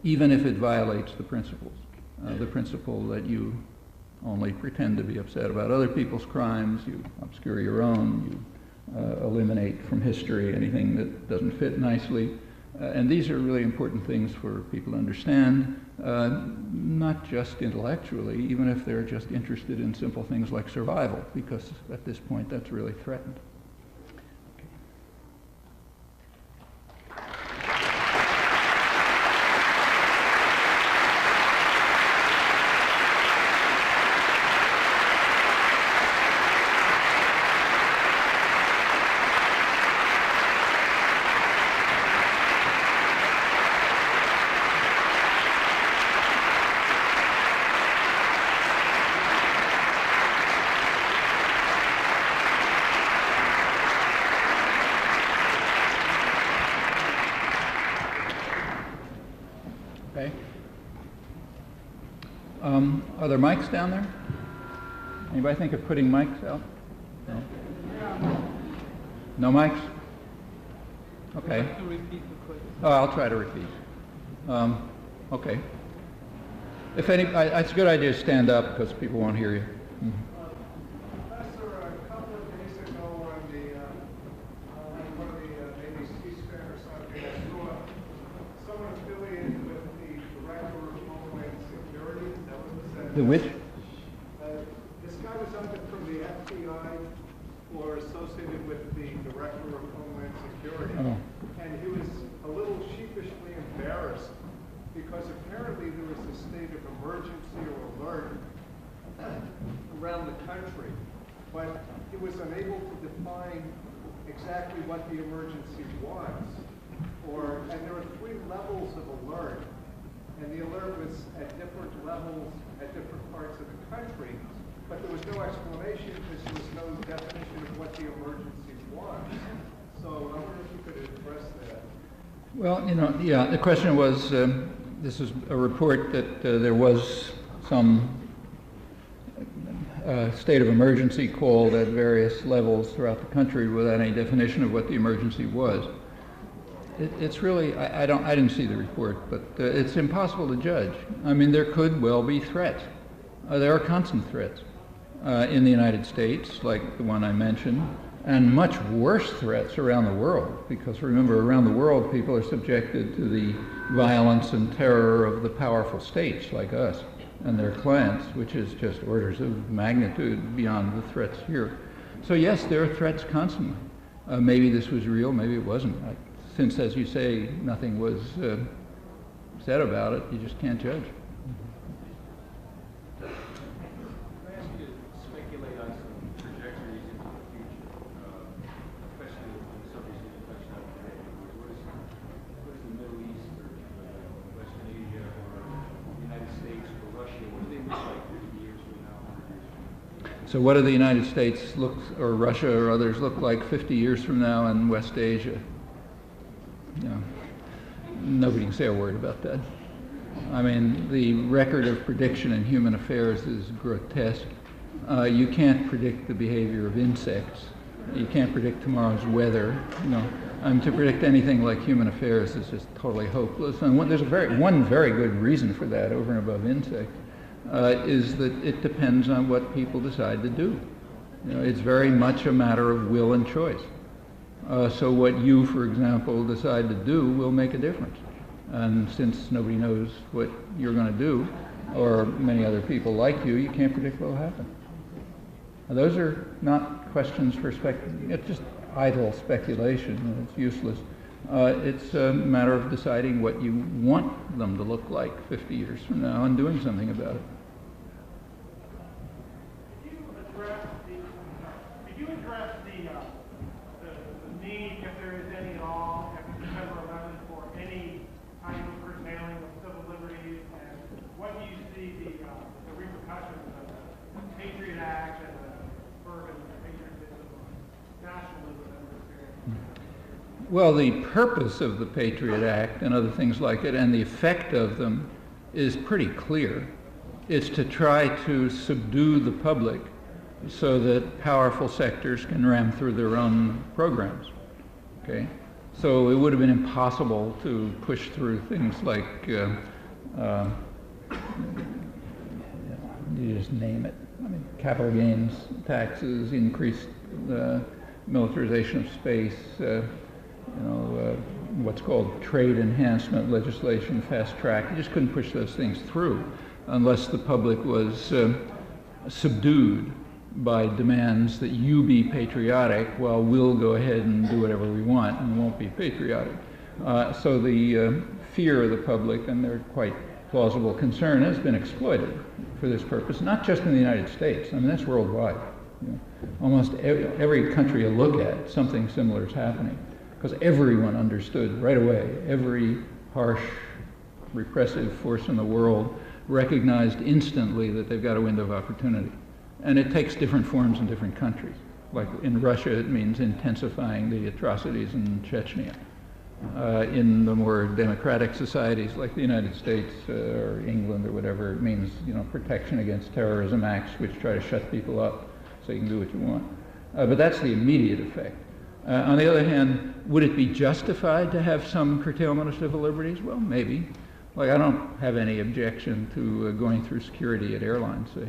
even if it violates the principles. The principle that you only pretend to be upset about other people's crimes, you obscure your own, you eliminate from history anything that doesn't fit nicely. And these are really important things for people to understand, not just intellectually, even if they're just interested in simple things like survival, because at this point that's really threatened. Okay. Are there mics down there? Anybody think of putting mics out? No. No mics? Okay. Oh, I'll try to repeat. Okay. If any, it's a good idea to stand up because people won't hear you. Mm-hmm. Professor, a couple of days ago on one of the maybe C-SPAN or something, I saw someone affiliated with the Director of Homeland Security. That was The which? This guy was under from the FBI or associated with the Director of Homeland Security. Oh. And he was a little sheepishly embarrassed because apparently there was a state of emergency or alert around the country, but he was unable to define exactly what the emergency was. And there were 3 levels of alert, and the alert was at different levels at different parts of the country, but there was no explanation because there was no definition of what the emergency was. So I wonder if you could address that. Well, yeah, the question was, this is a report that there was some state of emergency called at various levels throughout the country without any definition of what the emergency was. It's really, I didn't see the report, but it's impossible to judge. I mean, there could well be threats. There are constant threats in the United States, like the one I mentioned, and much worse threats around the world, because remember, around the world, people are subjected to the violence and terror of the powerful states like us and their clans, which is just orders of magnitude beyond the threats here. So yes, there are threats constantly. Maybe this was real, maybe it wasn't. Since, as you say, nothing was said about it, you just can't judge. So what do the United States look, or Russia or others look like 50 years from now in West Asia? Nobody can say a word about that. I mean, the record of prediction in human affairs is grotesque. You can't predict the behavior of insects. You can't predict tomorrow's weather. To predict anything like human affairs is just totally hopeless. And there's one very good reason for that, over and above insects. Is that it depends on what people decide to do. It's very much a matter of will and choice. So what you, for example, decide to do will make a difference. And since nobody knows what you're going to do, or many other people like you can't predict what will happen. Now, those are not questions for it's just idle speculation. It's useless. It's a matter of deciding what you want them to look like 50 years from now and doing something about it. Could you address the need, if there is any at all, after December 11th, for any kind of curtailing of civil liberties, and what do you see the repercussions of the Patriot Act and the fervent patriotism of nationalism that we're experiencing? Well, the purpose of the Patriot Act and other things like it, and the effect of them, is pretty clear. It's to try to subdue the public so that powerful sectors can ram through their own programs. Okay? So it would have been impossible to push through things like, you just name it. I mean, capital gains taxes, increased militarization of space, what's called trade enhancement legislation, fast track. You just couldn't push those things through unless the public was subdued by demands that you be patriotic while we'll go ahead and do whatever we want and won't be patriotic. So the fear of the public and their quite plausible concern has been exploited for this purpose, not just in the United States. I mean, that's worldwide. Almost every country you look at, something similar is happening. Because everyone understood right away, every harsh, repressive force in the world recognized instantly that they've got a window of opportunity. And it takes different forms in different countries. Like in Russia, it means intensifying the atrocities in Chechnya. In the more democratic societies like the United States or England or whatever, it means, you know, protection against terrorism acts which try to shut people up so you can do what you want. But that's the immediate effect. On the other hand, would it be justified to have some curtailment of civil liberties? Well, maybe. Like, I don't have any objection to going through security at airlines, say.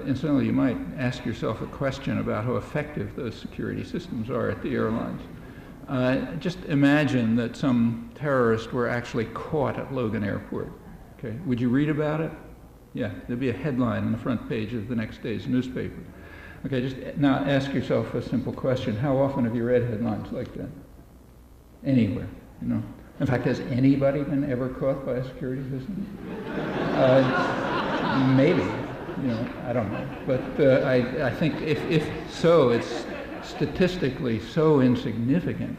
Incidentally, you might ask yourself a question about how effective those security systems are at the airlines. Just imagine that some terrorist were actually caught at Logan Airport. Okay, would you read about it? Yeah, there'd be a headline on the front page of the next day's newspaper. Okay, just now ask yourself a simple question. How often have you read headlines like that? Anywhere, you know. In fact, has anybody been ever caught by a security system? Maybe, you know, I don't know. But I think if so, it's statistically so insignificant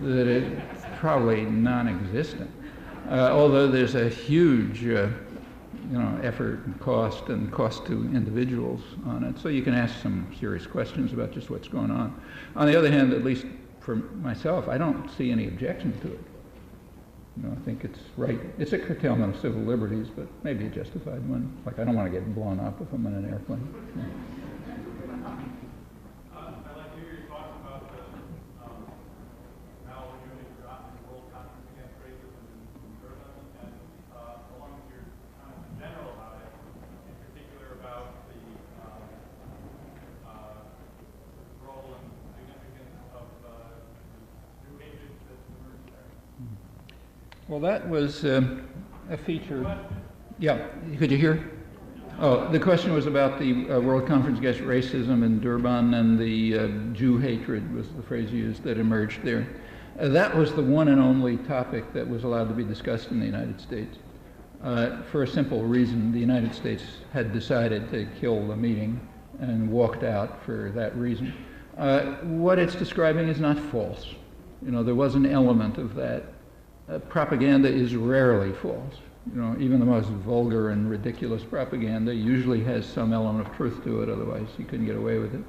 that it's probably non-existent. Although there's a huge you know, effort and cost to individuals on it. So you can ask some serious questions about just what's going on. On the other hand, at least for myself, I don't see any objection to it. You know, I think it's right. It's a curtailment of civil liberties, but maybe a justified one. Like, I don't want to get blown up if I'm in an airplane. Yeah. I'd like to hear your thoughts about the now unit dropped in the World Conference Against Racism in Durban, and along with your comments in general about it, in particular about the role and significance of new agents that emerged there. Well, that was a feature. Yeah, could you hear? Oh, the question was about the World Conference Against Racism in Durban, and the Jew hatred was the phrase used that emerged there. That was the one and only topic that was allowed to be discussed in the United States. For a simple reason, the United States had decided to kill the meeting and walked out for that reason. What it's describing is not false. You know, there was an element of that. Propaganda is rarely false. You know, even the most vulgar and ridiculous propaganda usually has some element of truth to it, otherwise you couldn't get away with it.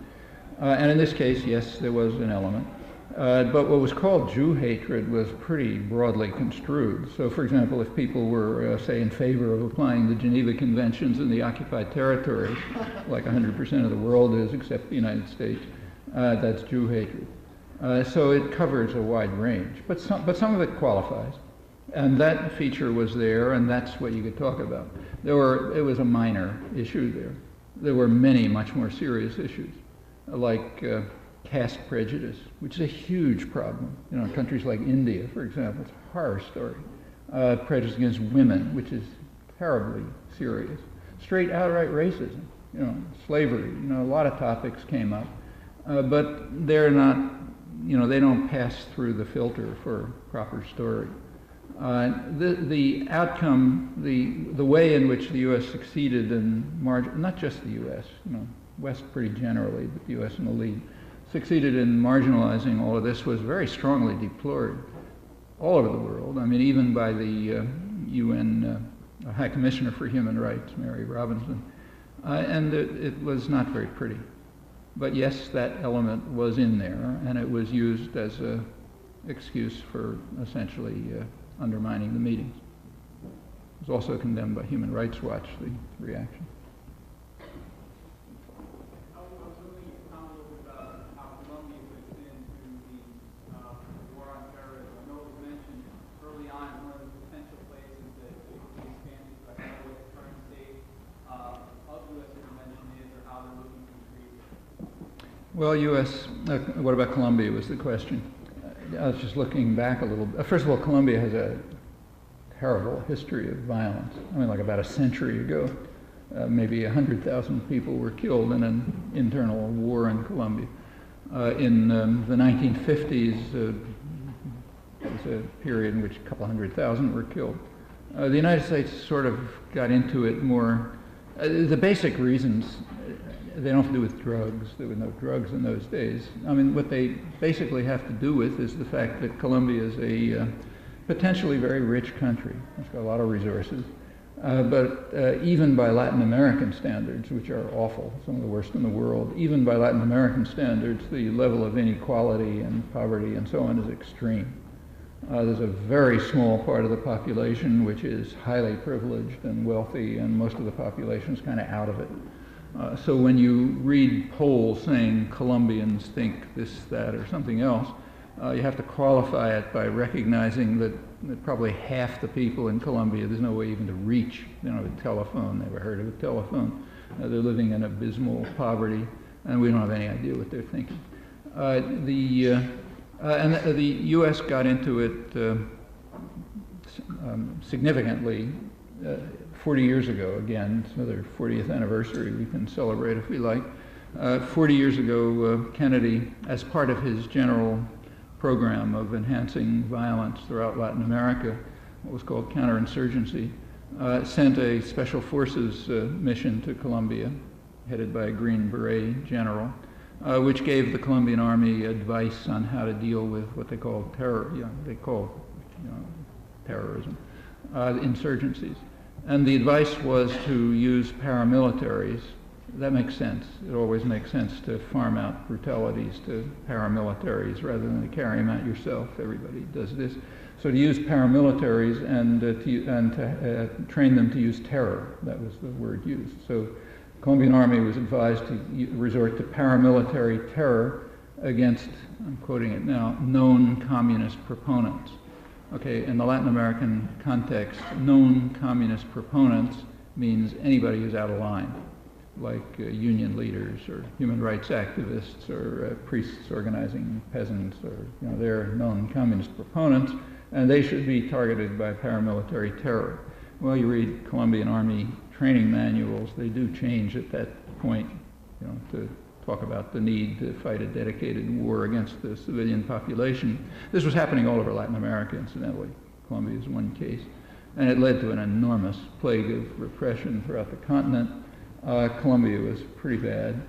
And in this case, yes, there was an element. But what was called Jew hatred was pretty broadly construed. So, for example, if people were, say, in favor of applying the Geneva Conventions in the occupied territories, like 100% of the world is, except the United States, that's Jew hatred. So it covers a wide range, but some of it qualifies. And that feature was there, and that's what you could talk about. It was a minor issue there. There were many much more serious issues, like caste prejudice, which is a huge problem. You know, in countries like India, for example, it's a horror story. Prejudice against women, which is terribly serious. Straight outright racism, you know, slavery, you know, a lot of topics came up. But they're not, you know, they don't pass through the filter for proper story. The outcome, the way in which the U.S. succeeded in not just the U.S., you know, West pretty generally, but the U.S. in the lead, succeeded in marginalizing all of this was very strongly deplored all over the world. I mean, even by the UN High Commissioner for Human Rights, Mary Robinson, and it was not very pretty. But yes, that element was in there, and it was used as an excuse for essentially undermining the meetings. It was also condemned by Human Rights Watch, the reaction. I was hoping you could comment a little bit about how Colombia fits into the war on terrorism. I know it was mentioned early on as one of the potential places that it could be expanded to. I don't know what the current state of U.S. intervention is or how they're looking to increase it. Well, what about Colombia was the question. I was just looking back a little bit. First of all, Colombia has a terrible history of violence. I mean, like about a century ago, maybe 100,000 people were killed in an internal war in Colombia. In the 1950s, there was a period in which a couple 100,000 were killed. The United States sort of got into it more. The basic reasons, they don't have to do with drugs. There were no drugs in those days. I mean, what they basically have to do with is the fact that Colombia is a potentially very rich country. It's got a lot of resources. But even by Latin American standards, which are awful, some of the worst in the world, even by Latin American standards, the level of inequality and poverty and so on is extreme. There's a very small part of the population which is highly privileged and wealthy, and most of the population is kind of out of it. So when you read polls saying Colombians think this, that, or something else, you have to qualify it by recognizing that probably half the people in Colombia, there's no way even to reach. They don't have a telephone, never heard of a telephone. They're living in abysmal poverty, and we don't have any idea what they're thinking. The U.S. got into it significantly 40 years ago. Again, it's another 40th anniversary we can celebrate if we like. 40 years ago, Kennedy, as part of his general program of enhancing violence throughout Latin America, what was called counterinsurgency, sent a special forces mission to Colombia, headed by a Green Beret general, which gave the Colombian army advice on how to deal with what they call terrorism, insurgencies. And the advice was to use paramilitaries. That makes sense. It always makes sense to farm out brutalities to paramilitaries rather than to carry them out yourself. Everybody does this. So to use paramilitaries and to train them to use terror. That was the word used. So the Colombian army was advised to resort to paramilitary terror against, I'm quoting it now, known communist proponents. Okay, in the Latin American context, known communist proponents means anybody who's out of line, like union leaders or human rights activists or priests organizing peasants, or they're known communist proponents, and they should be targeted by paramilitary terror. Well, you read Colombian Army training manuals; they do change at that point, to talk about the need to fight a dedicated war against the civilian population. This was happening all over Latin America, incidentally. Colombia is one case, and it led to an enormous plague of repression throughout the continent. Colombia was pretty bad.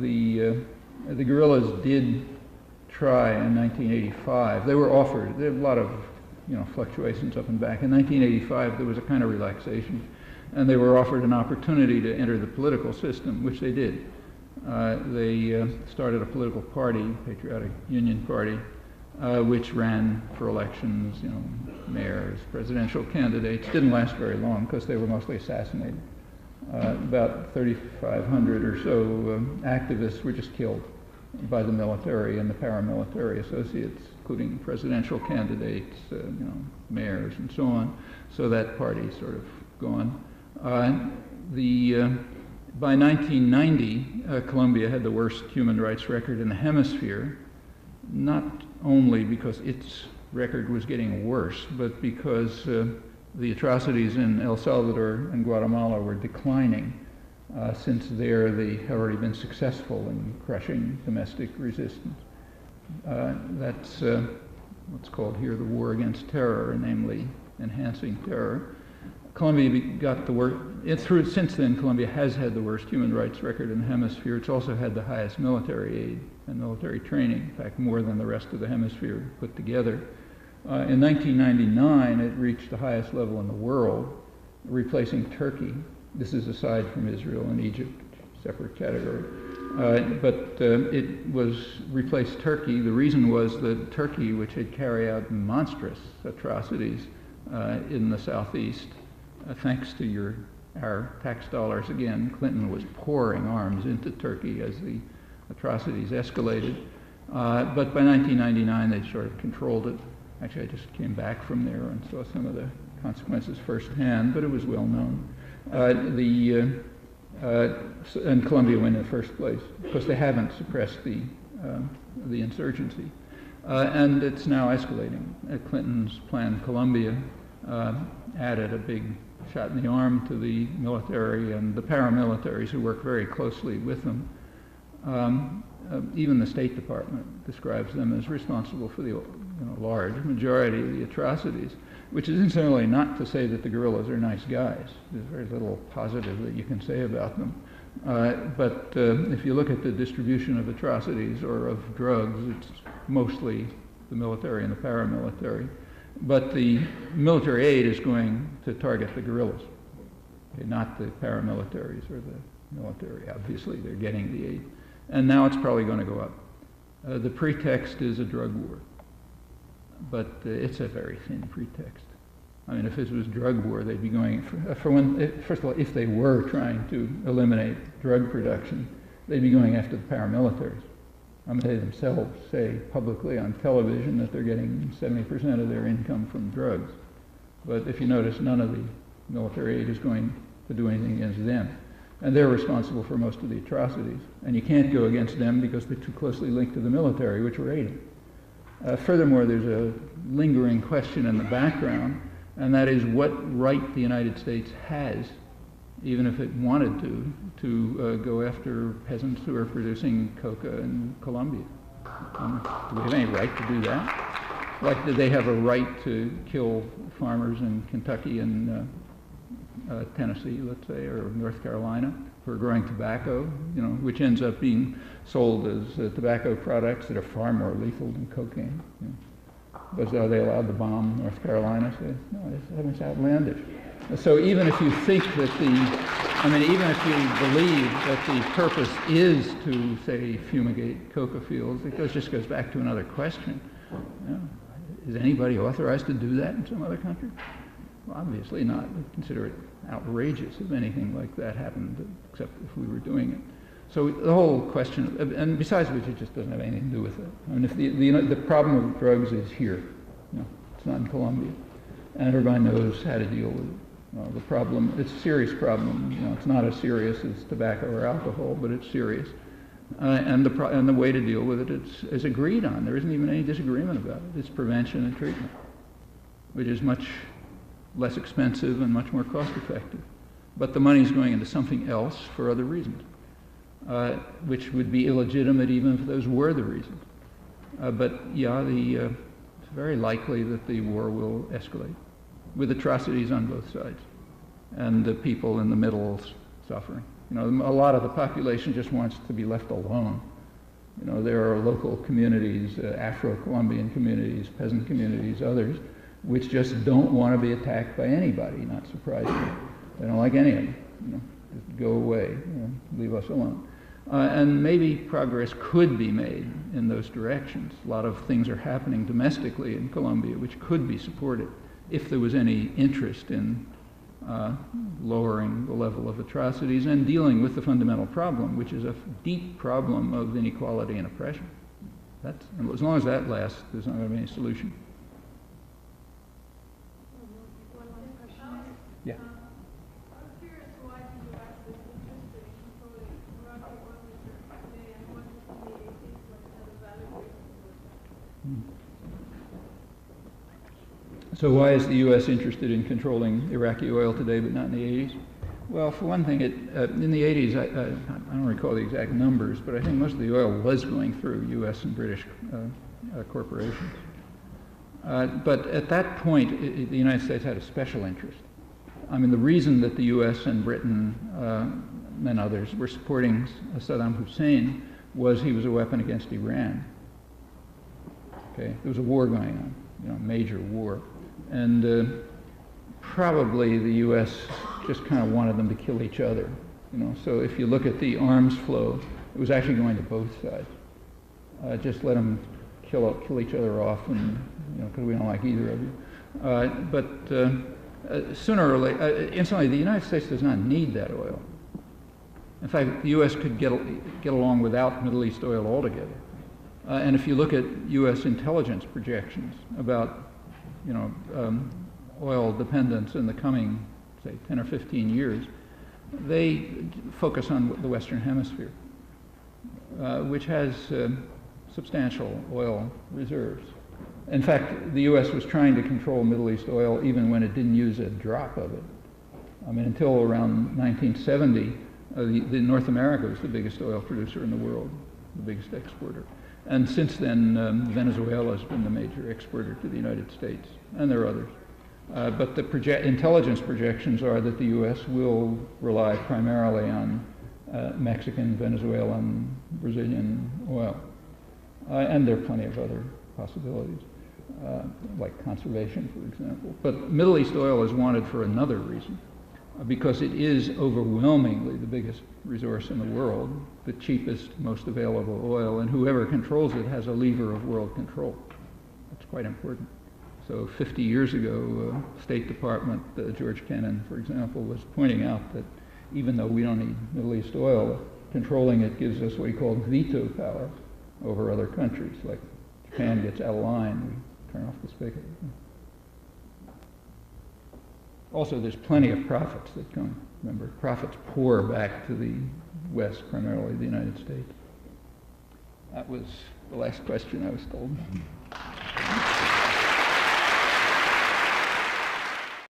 The guerrillas did try in 1985. They were offered. There were a lot of fluctuations up and back. In 1985, there was a kind of relaxation, and they were offered an opportunity to enter the political system, which they did. They started a political party, Patriotic Union Party, which ran for elections, mayors, presidential candidates. Didn't last very long because they were mostly assassinated. About 3,500 or so activists were just killed by the military and the paramilitary associates, including presidential candidates, mayors, and so on. So that party's sort of gone. By 1990, Colombia had the worst human rights record in the hemisphere, not only because its record was getting worse, but because the atrocities in El Salvador and Guatemala were declining, since there they had already been successful in crushing domestic resistance. That's what's called here the war against terror, namely enhancing terror. Colombia got the worst. Since then, Colombia has had the worst human rights record in the hemisphere. It's also had the highest military aid and military training, in fact, more than the rest of the hemisphere put together. In 1999, it reached the highest level in the world, replacing Turkey. This is aside from Israel and Egypt, separate category. But it was replaced Turkey. The reason was that Turkey, which had carried out monstrous atrocities in the southeast, thanks to our tax dollars again, Clinton was pouring arms into Turkey as the atrocities escalated. But by 1999, they sort of controlled it. Actually, I just came back from there and saw some of the consequences firsthand, but it was well known. And Colombia went in first place because they haven't suppressed the insurgency. And it's now escalating. Clinton's Plan Colombia added a big shot in the arm to the military and the paramilitaries who work very closely with them. Even the State Department describes them as responsible for the large majority of the atrocities, which is incidentally not to say that the guerrillas are nice guys. There's very little positive that you can say about them. But if you look at the distribution of atrocities or of drugs, it's mostly the military and the paramilitary. But the military aid is going to target the guerrillas, okay, not the paramilitaries or the military. Obviously, they're getting the aid. And now it's probably going to go up. The pretext is a drug war. but it's a very thin pretext. I mean, if this was drug war, they'd be going, first of all, if they were trying to eliminate drug production, they'd be going after the paramilitaries. I mean, they themselves say publicly on television that they're getting 70% of their income from drugs. But if you notice, none of the military aid is going to do anything against them. And they're responsible for most of the atrocities. And you can't go against them because they're too closely linked to the military, which we're aiding. Furthermore, there's a lingering question in the background, and that is what right the United States has, even if it wanted to go after peasants who are producing coca in Colombia. Do we have any right to do that? Like, do they have a right to kill farmers in Kentucky and Tennessee, let's say, or North Carolina for growing tobacco, which ends up being sold as tobacco products that are far more lethal than cocaine? But are they allowed to bomb North Carolina? So, no, it's outlandish. So even if you think that even if you believe that the purpose is to, say, fumigate coca fields, it just goes back to another question. Is anybody authorized to do that in some other country? Well, obviously not. We consider it outrageous if anything like that happened, except if we were doing it. So the whole question, and besides which, it just doesn't have anything to do with it. I mean, if the problem of drugs is here, it's not in Colombia, and everybody knows how to deal with it. The problem, it's a serious problem. It's not as serious as tobacco or alcohol, but it's serious. And the way to deal with it is agreed on. There isn't even any disagreement about it. It's prevention and treatment, which is much less expensive and much more cost effective. But the money is going into something else for other reasons, which would be illegitimate even if those were the reasons. It's very likely that the war will escalate with atrocities on both sides, and the people in the middle suffering. A lot of the population just wants to be left alone. There are local communities, Afro-Colombian communities, peasant communities, others, which just don't want to be attacked by anybody, not surprisingly. They don't like any of them. Just go away, leave us alone. And maybe progress could be made in those directions. A lot of things are happening domestically in Colombia which could be supported if there was any interest in lowering the level of atrocities and dealing with the fundamental problem, which is a deep problem of inequality and oppression. As long as that lasts, there's not going to be any solution. Yeah. I'm curious why the U.S. is interested in controlling Iraqi oil reserves today and what the 80s was a valid reason for that. So why is the U.S. interested in controlling Iraqi oil today but not in the 80s? Well, for one thing, in the 80s, I don't recall the exact numbers, but I think most of the oil was going through U.S. and British corporations. But at that point, the United States had a special interest. I mean, the reason that the U.S. and Britain and others were supporting Saddam Hussein was he was a weapon against Iran. Okay, there was a war going on, major war, and probably the U.S. just kind of wanted them to kill each other. So if you look at the arms flow, it was actually going to both sides. Just let them kill each other off, and because we don't like either of you. Sooner or later, incidentally, the United States does not need that oil. In fact, the U.S. could get along without Middle East oil altogether. And if you look at U.S. intelligence projections about, oil dependence in the coming, say, 10 or 15 years, they focus on the Western Hemisphere, which has substantial oil reserves. In fact, the U.S. was trying to control Middle East oil even when it didn't use a drop of it. I mean, until around 1970, North America was the biggest oil producer in the world, the biggest exporter. And since then, Venezuela has been the major exporter to the United States, and there are others. But the intelligence projections are that the U.S. will rely primarily on Mexican, Venezuelan, Brazilian oil. And there are plenty of other possibilities, like conservation, for example. But Middle East oil is wanted for another reason, because it is overwhelmingly the biggest resource in the world, the cheapest, most available oil, and whoever controls it has a lever of world control. That's quite important. So 50 years ago, State Department, George Kennan, for example, was pointing out that even though we don't need Middle East oil, controlling it gives us what he called veto power over other countries. Like Japan gets out of line, we turn off the spigot. Also, there's plenty of profits that come. Remember, profits pour back to the West, primarily the United States. That was the last question I was told.